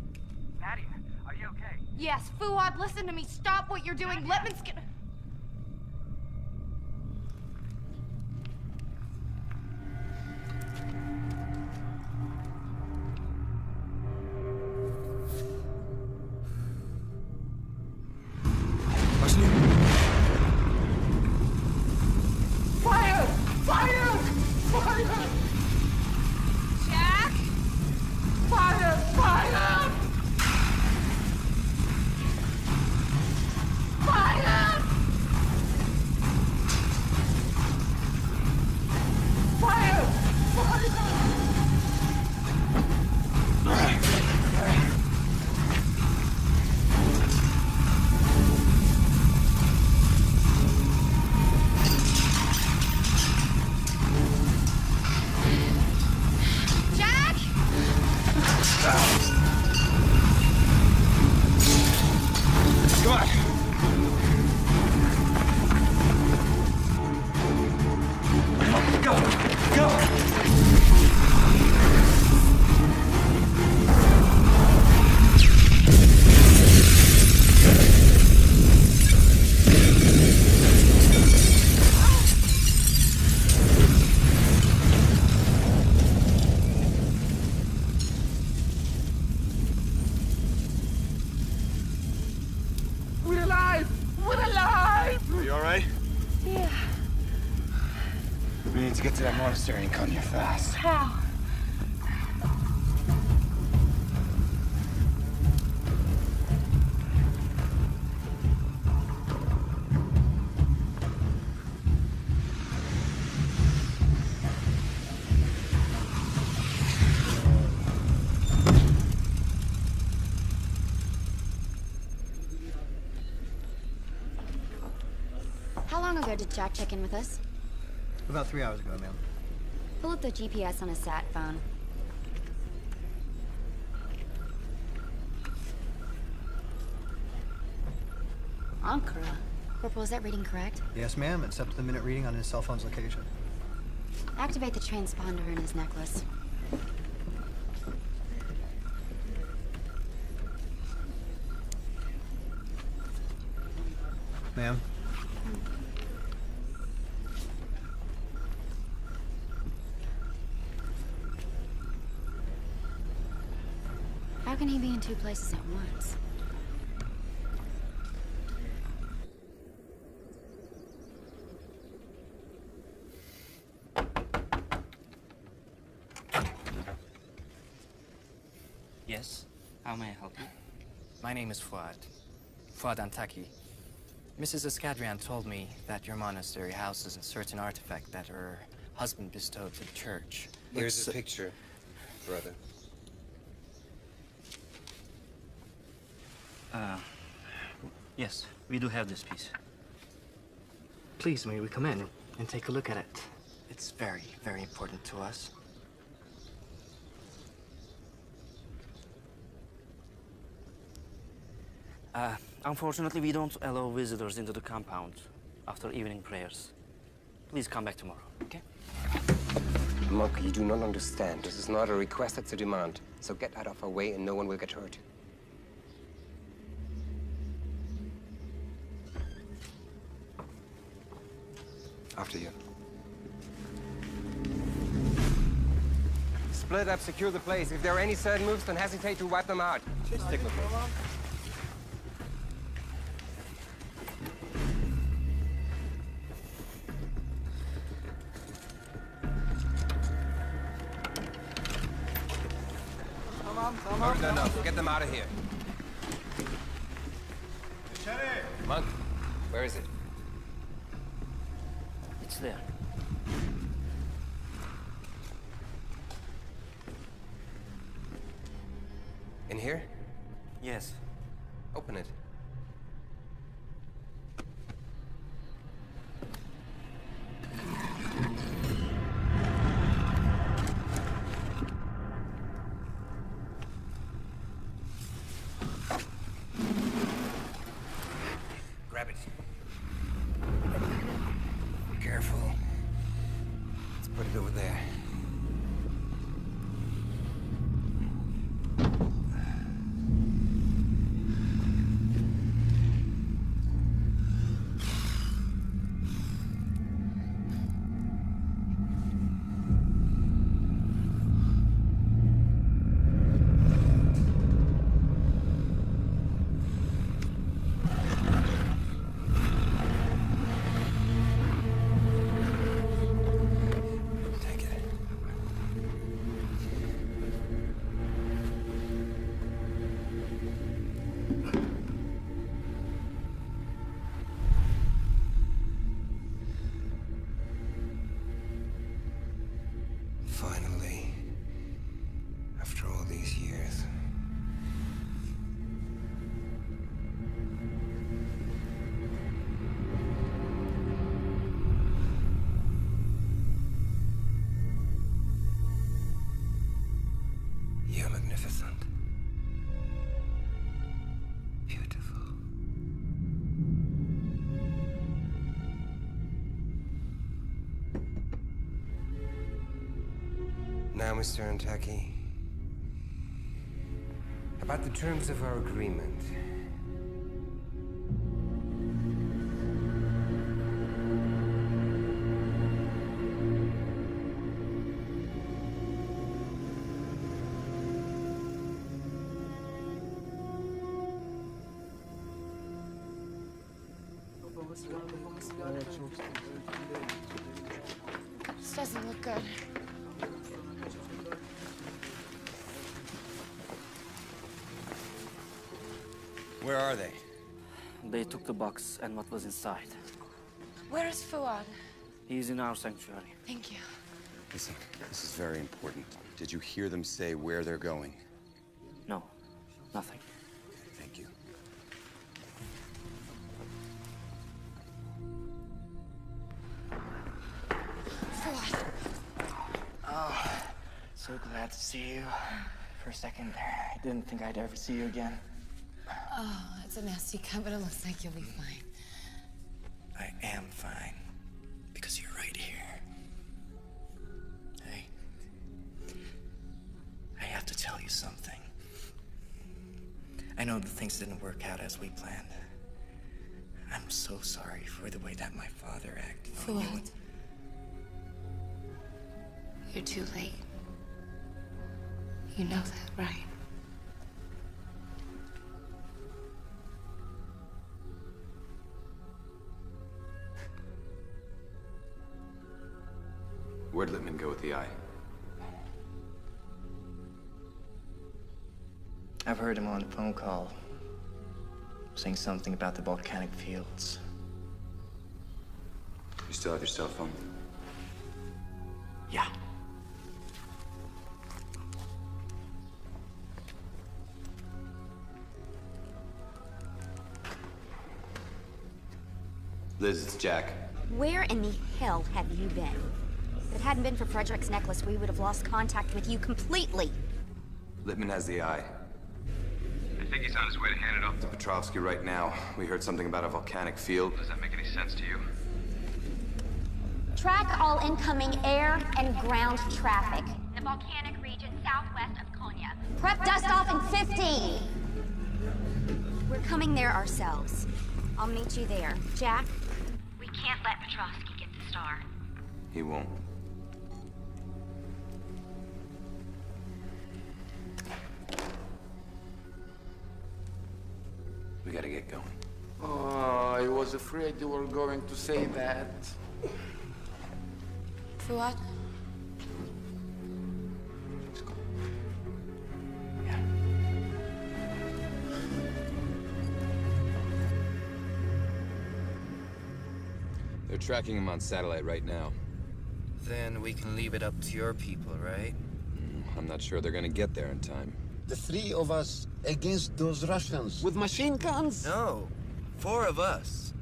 Nadia, are you okay? Yes, Fuad, listen to me. Stop what you're doing. Littman's gonna... Fire! Fire! Fire! Jack! Fire! Fire! Fire! Fire! Jack! Come on. Go! Go! We're alive! We're alive! Are you all right? Yeah. We need to get to that monastery and come here fast. How? did Jack check in with us? About 3 hours ago, ma'am. Pull up the GPS on his sat phone. Ankara. Corporal, is that reading correct? Yes, ma'am. It's up to the minute reading on his cell phone's location. Activate the transponder in his necklace. Ma'am? How can he be in two places at once? Yes? How may I help you? My name is Fuad. Fuad Antaki. Mrs. Escadrian told me that your monastery houses a certain artifact that her husband bestowed to the church. Here's a picture, brother. Yes, we do have this piece. Please, may we come in and take a look at it? It's very, very important to us. Unfortunately, we don't allow visitors into the compound after evening prayers. Please come back tomorrow, okay? Monk, you do not understand. This is not a request, it's a demand. So get out of our way and no one will get hurt. After you. Split up, secure the place. If there are any sudden moves, don't hesitate to wipe them out. Stick with me. No. Get them out of here. Monk, where is it? It's there. In here? Yes. Open it. Grab it. Careful. Let's put it over there. Finally, after all these years. You're magnificent. Beautiful. Now, Mr. Antaki, about the terms of our agreement. This doesn't look good. Where are they? They took the box and what was inside. Where is Fuad? He's in our sanctuary. Thank you. Listen, this is very important. Did you hear them say where they're going? No, nothing. Thank you. So glad to see you. For a second there, I didn't think I'd ever see you again. Oh, it's a nasty cut, but it looks like you'll be fine. I am fine. Because you're right here. I have to tell you something. I know that things didn't work out as we planned. I'm so sorry for the way that my father acted on you. Fuad. You're too late. You know that, right? Where'd Littman go with the eye? I've heard him on a phone call, saying something about the volcanic fields. You still have your cell phone? Yeah. Liz, it's Jack. Where in the hell have you been? If it hadn't been for Frederick's necklace, we would have lost contact with you completely. Littman has the eye. I think he's on his way to hand it off to Petrovsky right now. We heard something about a volcanic field. Does that make any sense to you? Track all incoming air and ground traffic. The volcanic region southwest of Konya. Prep dust off in 15. We're coming there ourselves. I'll meet you there. Jack? We can't let Petrovsky get the star. He won't. We gotta get going. Oh, I was afraid you were going to say that. Fuad? They're tracking him on satellite right now. Then we can leave it up to your people, right? I'm not sure they're gonna get there in time. The three of us against those Russians with machine guns? No, 4 of us.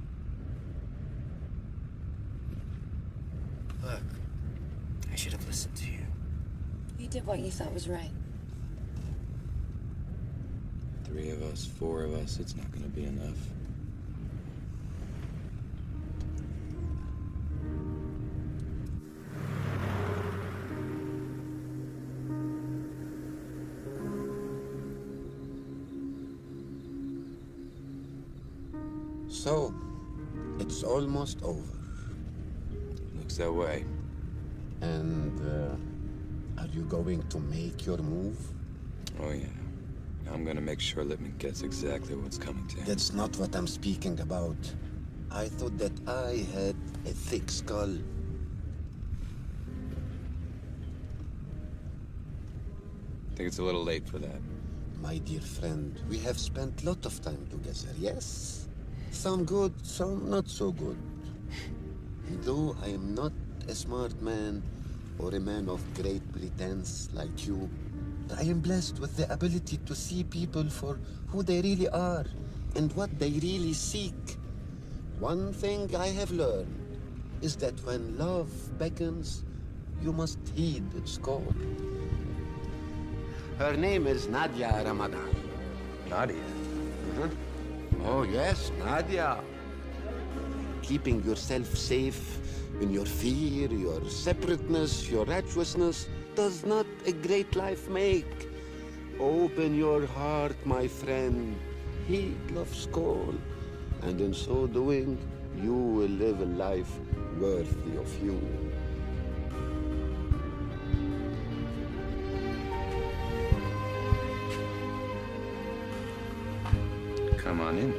Look, I should have listened to you. You did what you thought was right. 3 of us, 4 of us, it's not gonna be enough. So, it's almost over. Looks that way. And, are you going to make your move? Oh, yeah. I'm gonna make sure Littman gets exactly what's coming to him. That's not what I'm speaking about. I thought that I had a thick skull. I think it's a little late for that. My dear friend, we have spent a lot of time together, yes? Some good, some not so good. Though I am not a smart man or a man of great pretense like you, I am blessed with the ability to see people for who they really are and what they really seek. One thing I have learned is that when love beckons, you must heed its call. Her name is Nadia Ramadan. Nadia? Oh, yes, Nadia. Keeping yourself safe in your fear, your separateness, your righteousness does not a great life make. Open your heart, my friend. Heed love's call. And in so doing, you will live a life worthy of you. Come on in.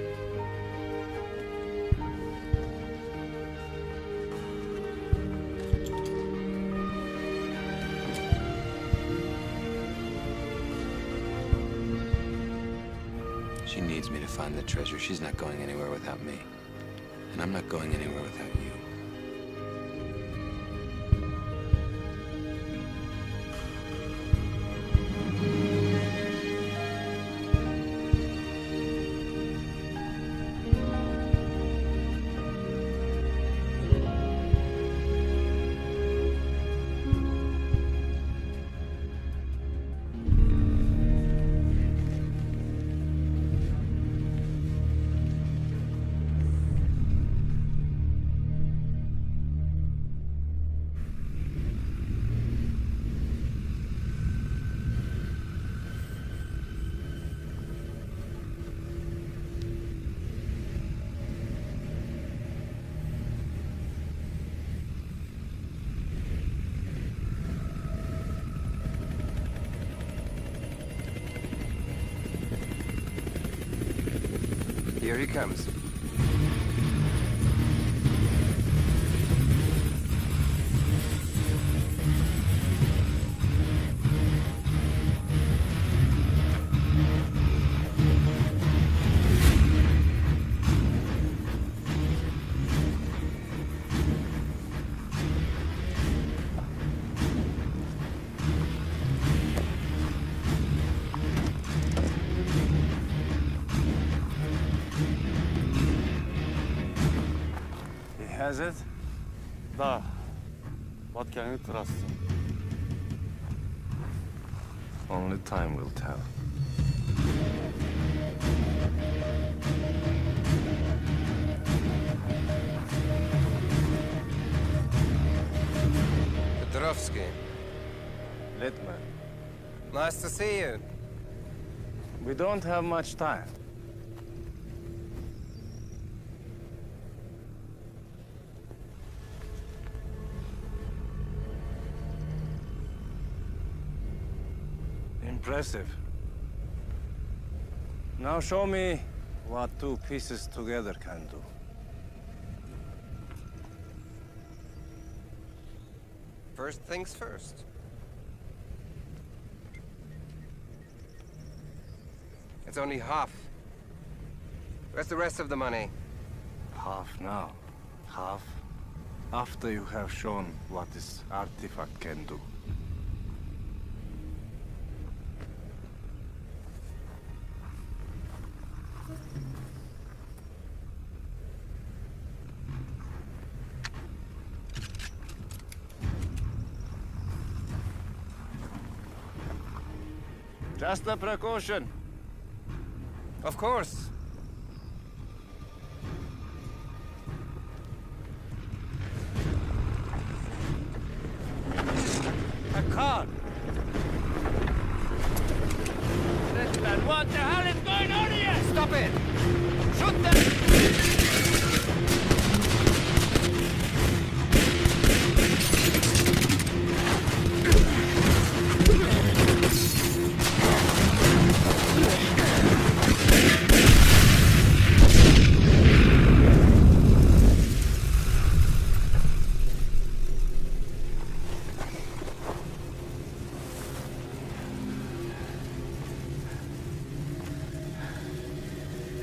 She needs me to find the treasure. She's not going anywhere without me. And I'm not going anywhere without you. Here he comes. Has it? Da. What can you trust him? Only time will tell. Petrovsky. Littman. Nice to see you. We don't have much time. Impressive. Now show me what two pieces together can do. First things first. It's only half. Where's the rest of the money? Half now. Half after you have shown what this artifact can do. Just a precaution. Of course. A car. Littman, what the hell is going on here? Stop it! Shoot them!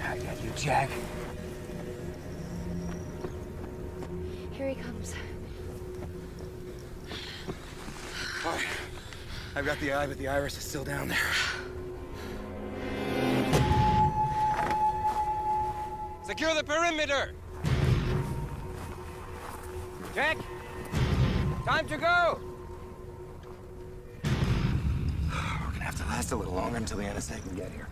I got you, Jack. Here he comes. All right. I've got the eye, but the iris is still down there. Secure the perimeter! Jack! Time to go! We're gonna have to last a little longer until the NSA can get here.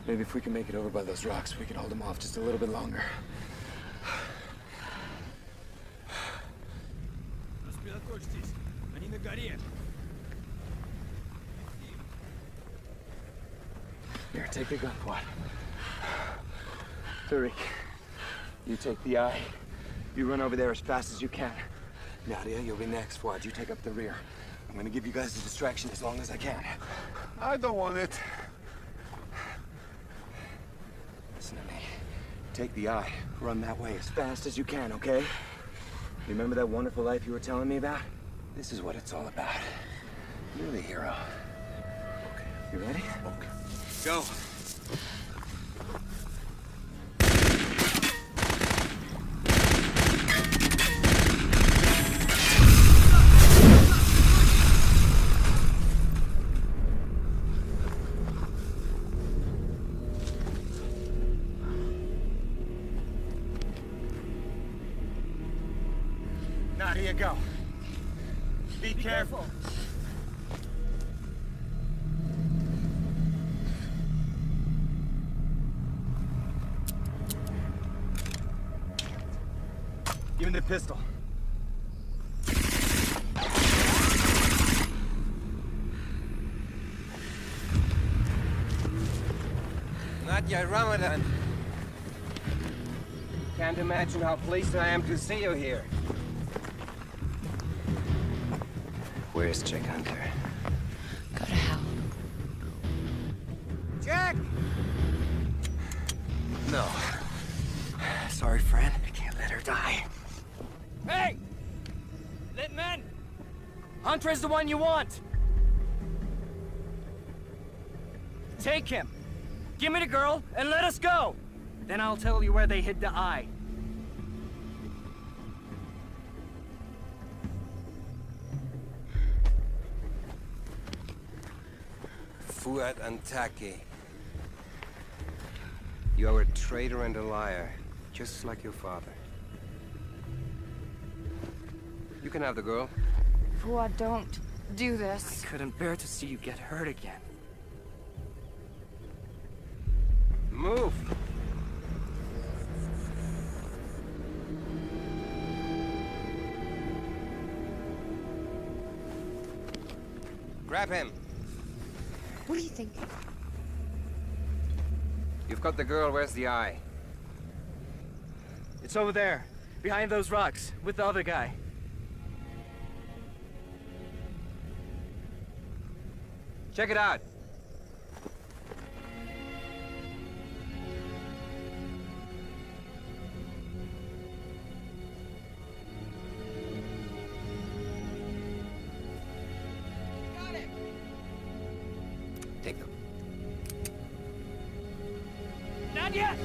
Maybe if we can make it over by those rocks, we can hold them off just a little bit longer. Here, take the gun, Fuad. Tariq, you take the eye. You run over there as fast as you can. Nadia, you'll be next. Fuad, you take up the rear. I'm gonna give you guys a distraction as long as I can. I don't want it. Listen to me. Take the eye. Run that way as fast as you can, okay? Remember that wonderful life you were telling me about? This is what it's all about. You're the hero. Okay. You ready? Okay. Go. Nadia, go. Be careful. Give me the pistol. Nadia Ramadan. Can't imagine how pleased I am to see you here. Where's Chick Hunter? Go to hell. Jack! right, men? Hunter is the one you want. Take him. Give me the girl and let us go. Then I'll tell you where they hid the eye. Fuad Antaki. You are a traitor and a liar, just like your father. You can have the girl. Fuad, don't do this. I couldn't bear to see you get hurt again. Move! Grab him. What do you think? You've got the girl. Where's the eye? It's over there, behind those rocks, with the other guy. Check it out. Take them. Nadia!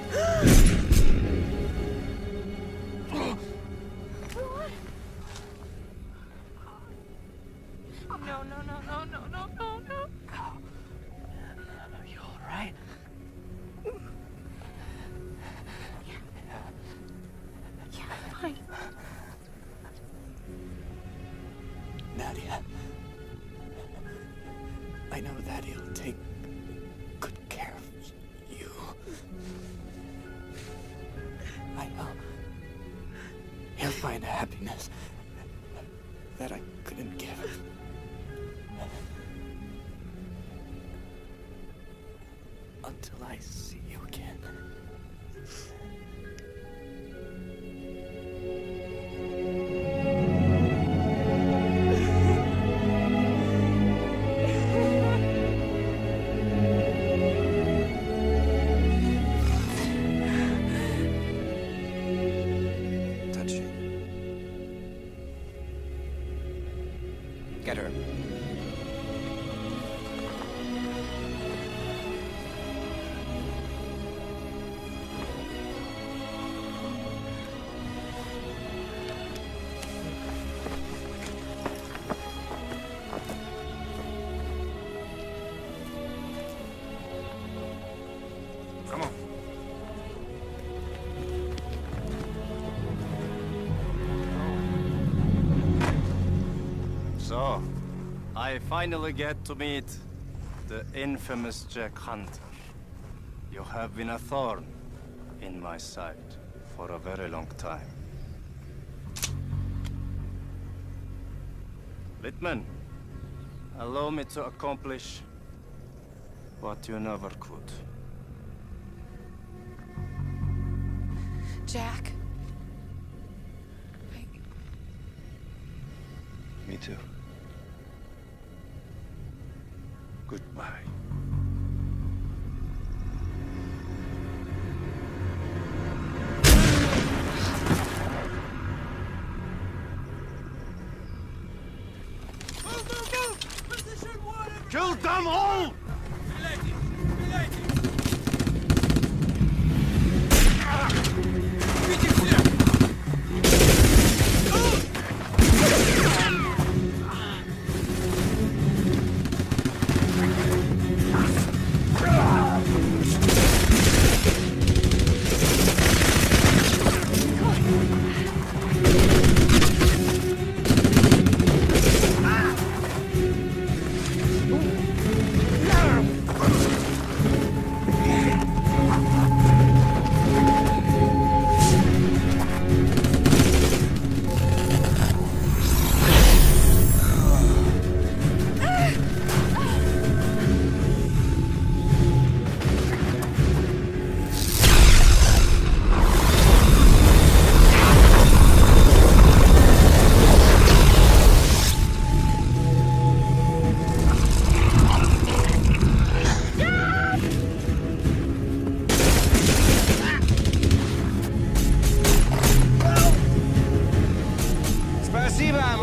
No, no, no, no, no, no, no, no. Are you all right? Yeah, I'm fine. Nadia, I know that he'll take good care of you. I know. He'll find a happiness that I couldn't give. Until I see you again. Get her. Come on. So, I finally get to meet the infamous Jack Hunter. You have been a thorn in my side for a very long time. Littman, allow me to accomplish what you never could. Jack. Me too. Goodbye. Kill them all!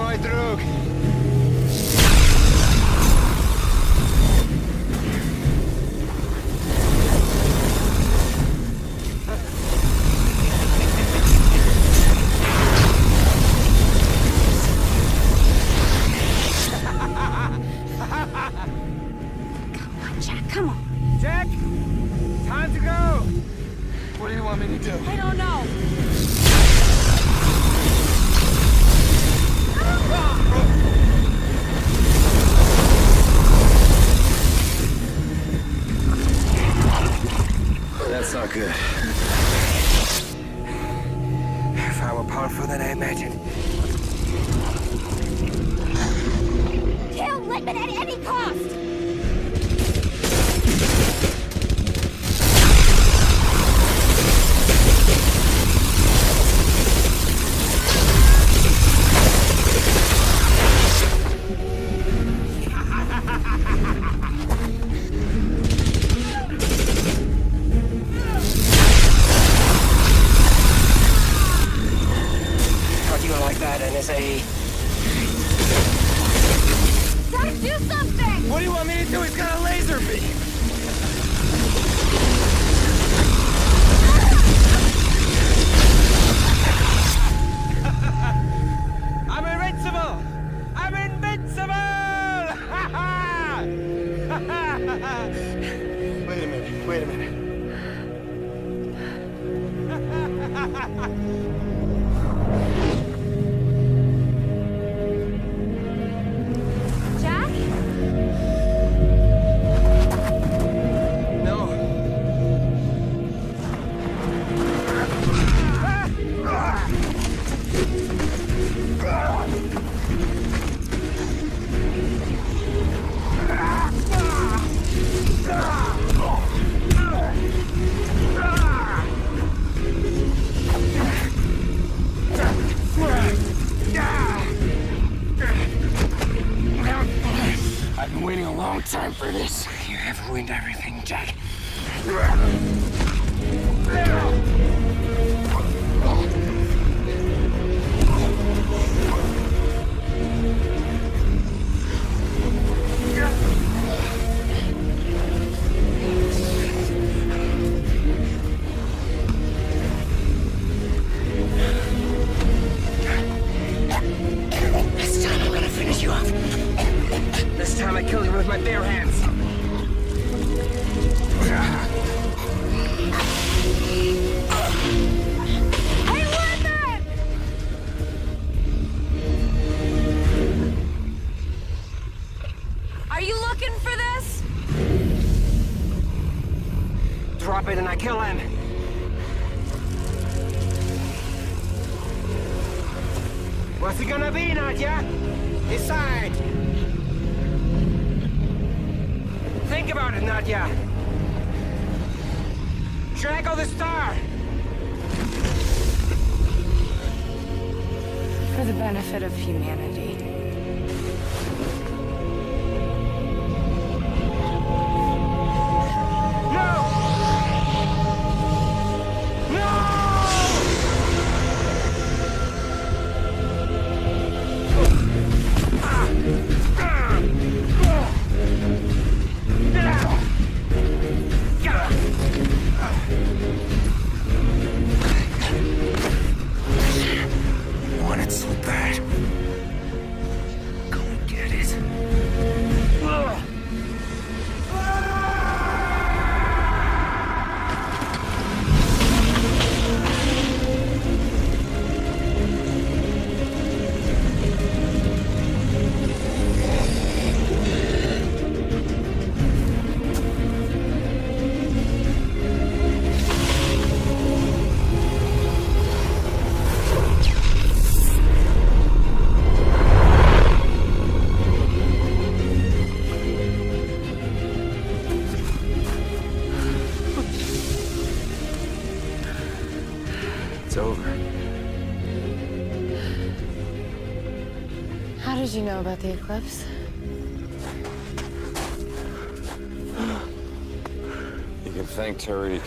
мой друг. Jack, come on. Jack, time to go. What do you want me to do? I don't know. That's not good. Far more powerful than I imagined. Kill Lippman at any cost! NSA. Gotta do something! What do you want me to do? He's got a laser beam! I'm invincible! I'm invincible! Wait a minute, wait a minute. Jack? No. I've been waiting a long time for this. You have ruined everything, Jack. This time I'm gonna finish you off. This time I killed you with my bare hands. Hey, Lippman! Are you looking for this? Drop it and I kill him. What's it gonna be, Nadia? Decide. Think about it, Nadia. Drag the star. For the benefit of humanity. You want it so bad. Go and get it. It's over. How did you know about the eclipse? You can thank Tariq.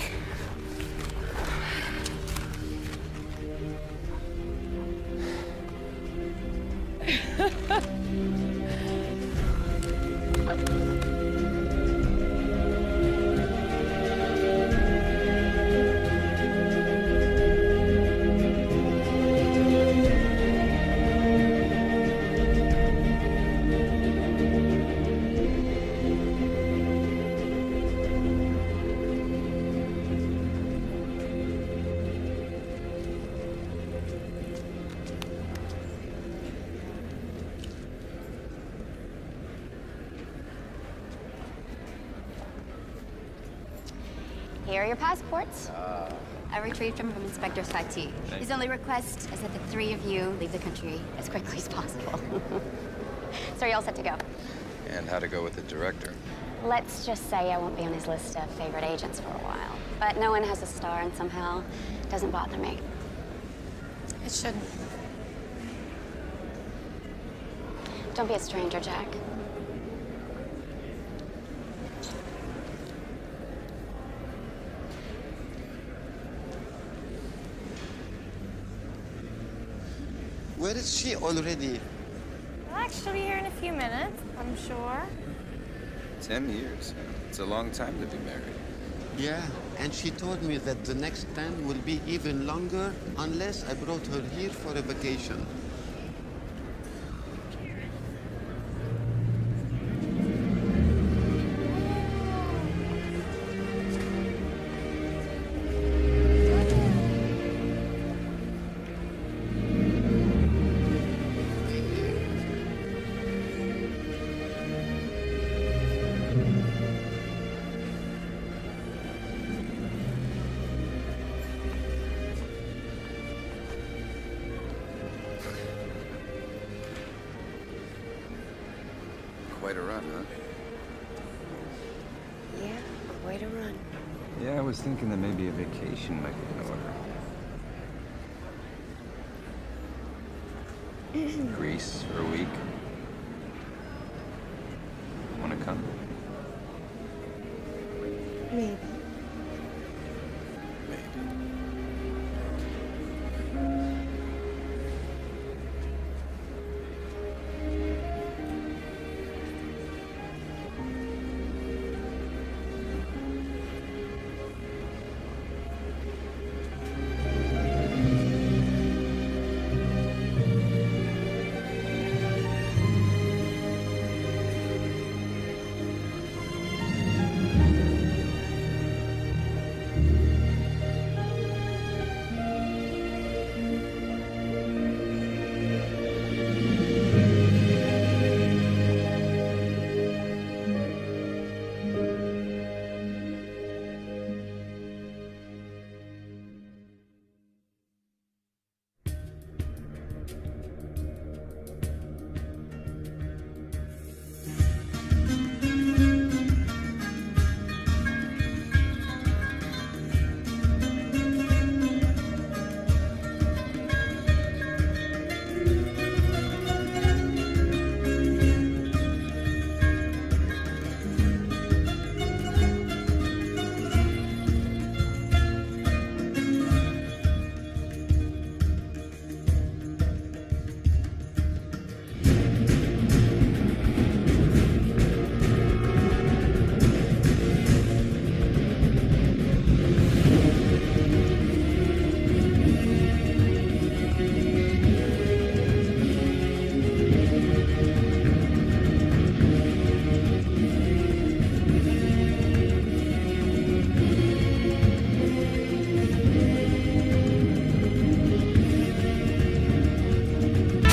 Here are your passports. I retrieved them from Inspector Fati. His only request is that the three of you leave the country as quickly as possible. So you're all set to go. And how to go with the director. Let's just say I won't be on his list of favorite agents for a while. But no one has a star, and somehow it doesn't bother me. It shouldn't. Don't be a stranger, Jack. Where is she already? Well, she'll be here in a few minutes, I'm sure. 10 years. It's a long time to be married. Yeah, and she told me that the next 10 will be even longer unless I brought her here for a vacation. Quite a run, huh? Yeah, quite a run. Yeah, I was thinking that maybe a vacation might be in order. Greece for a week. Want to come? Maybe.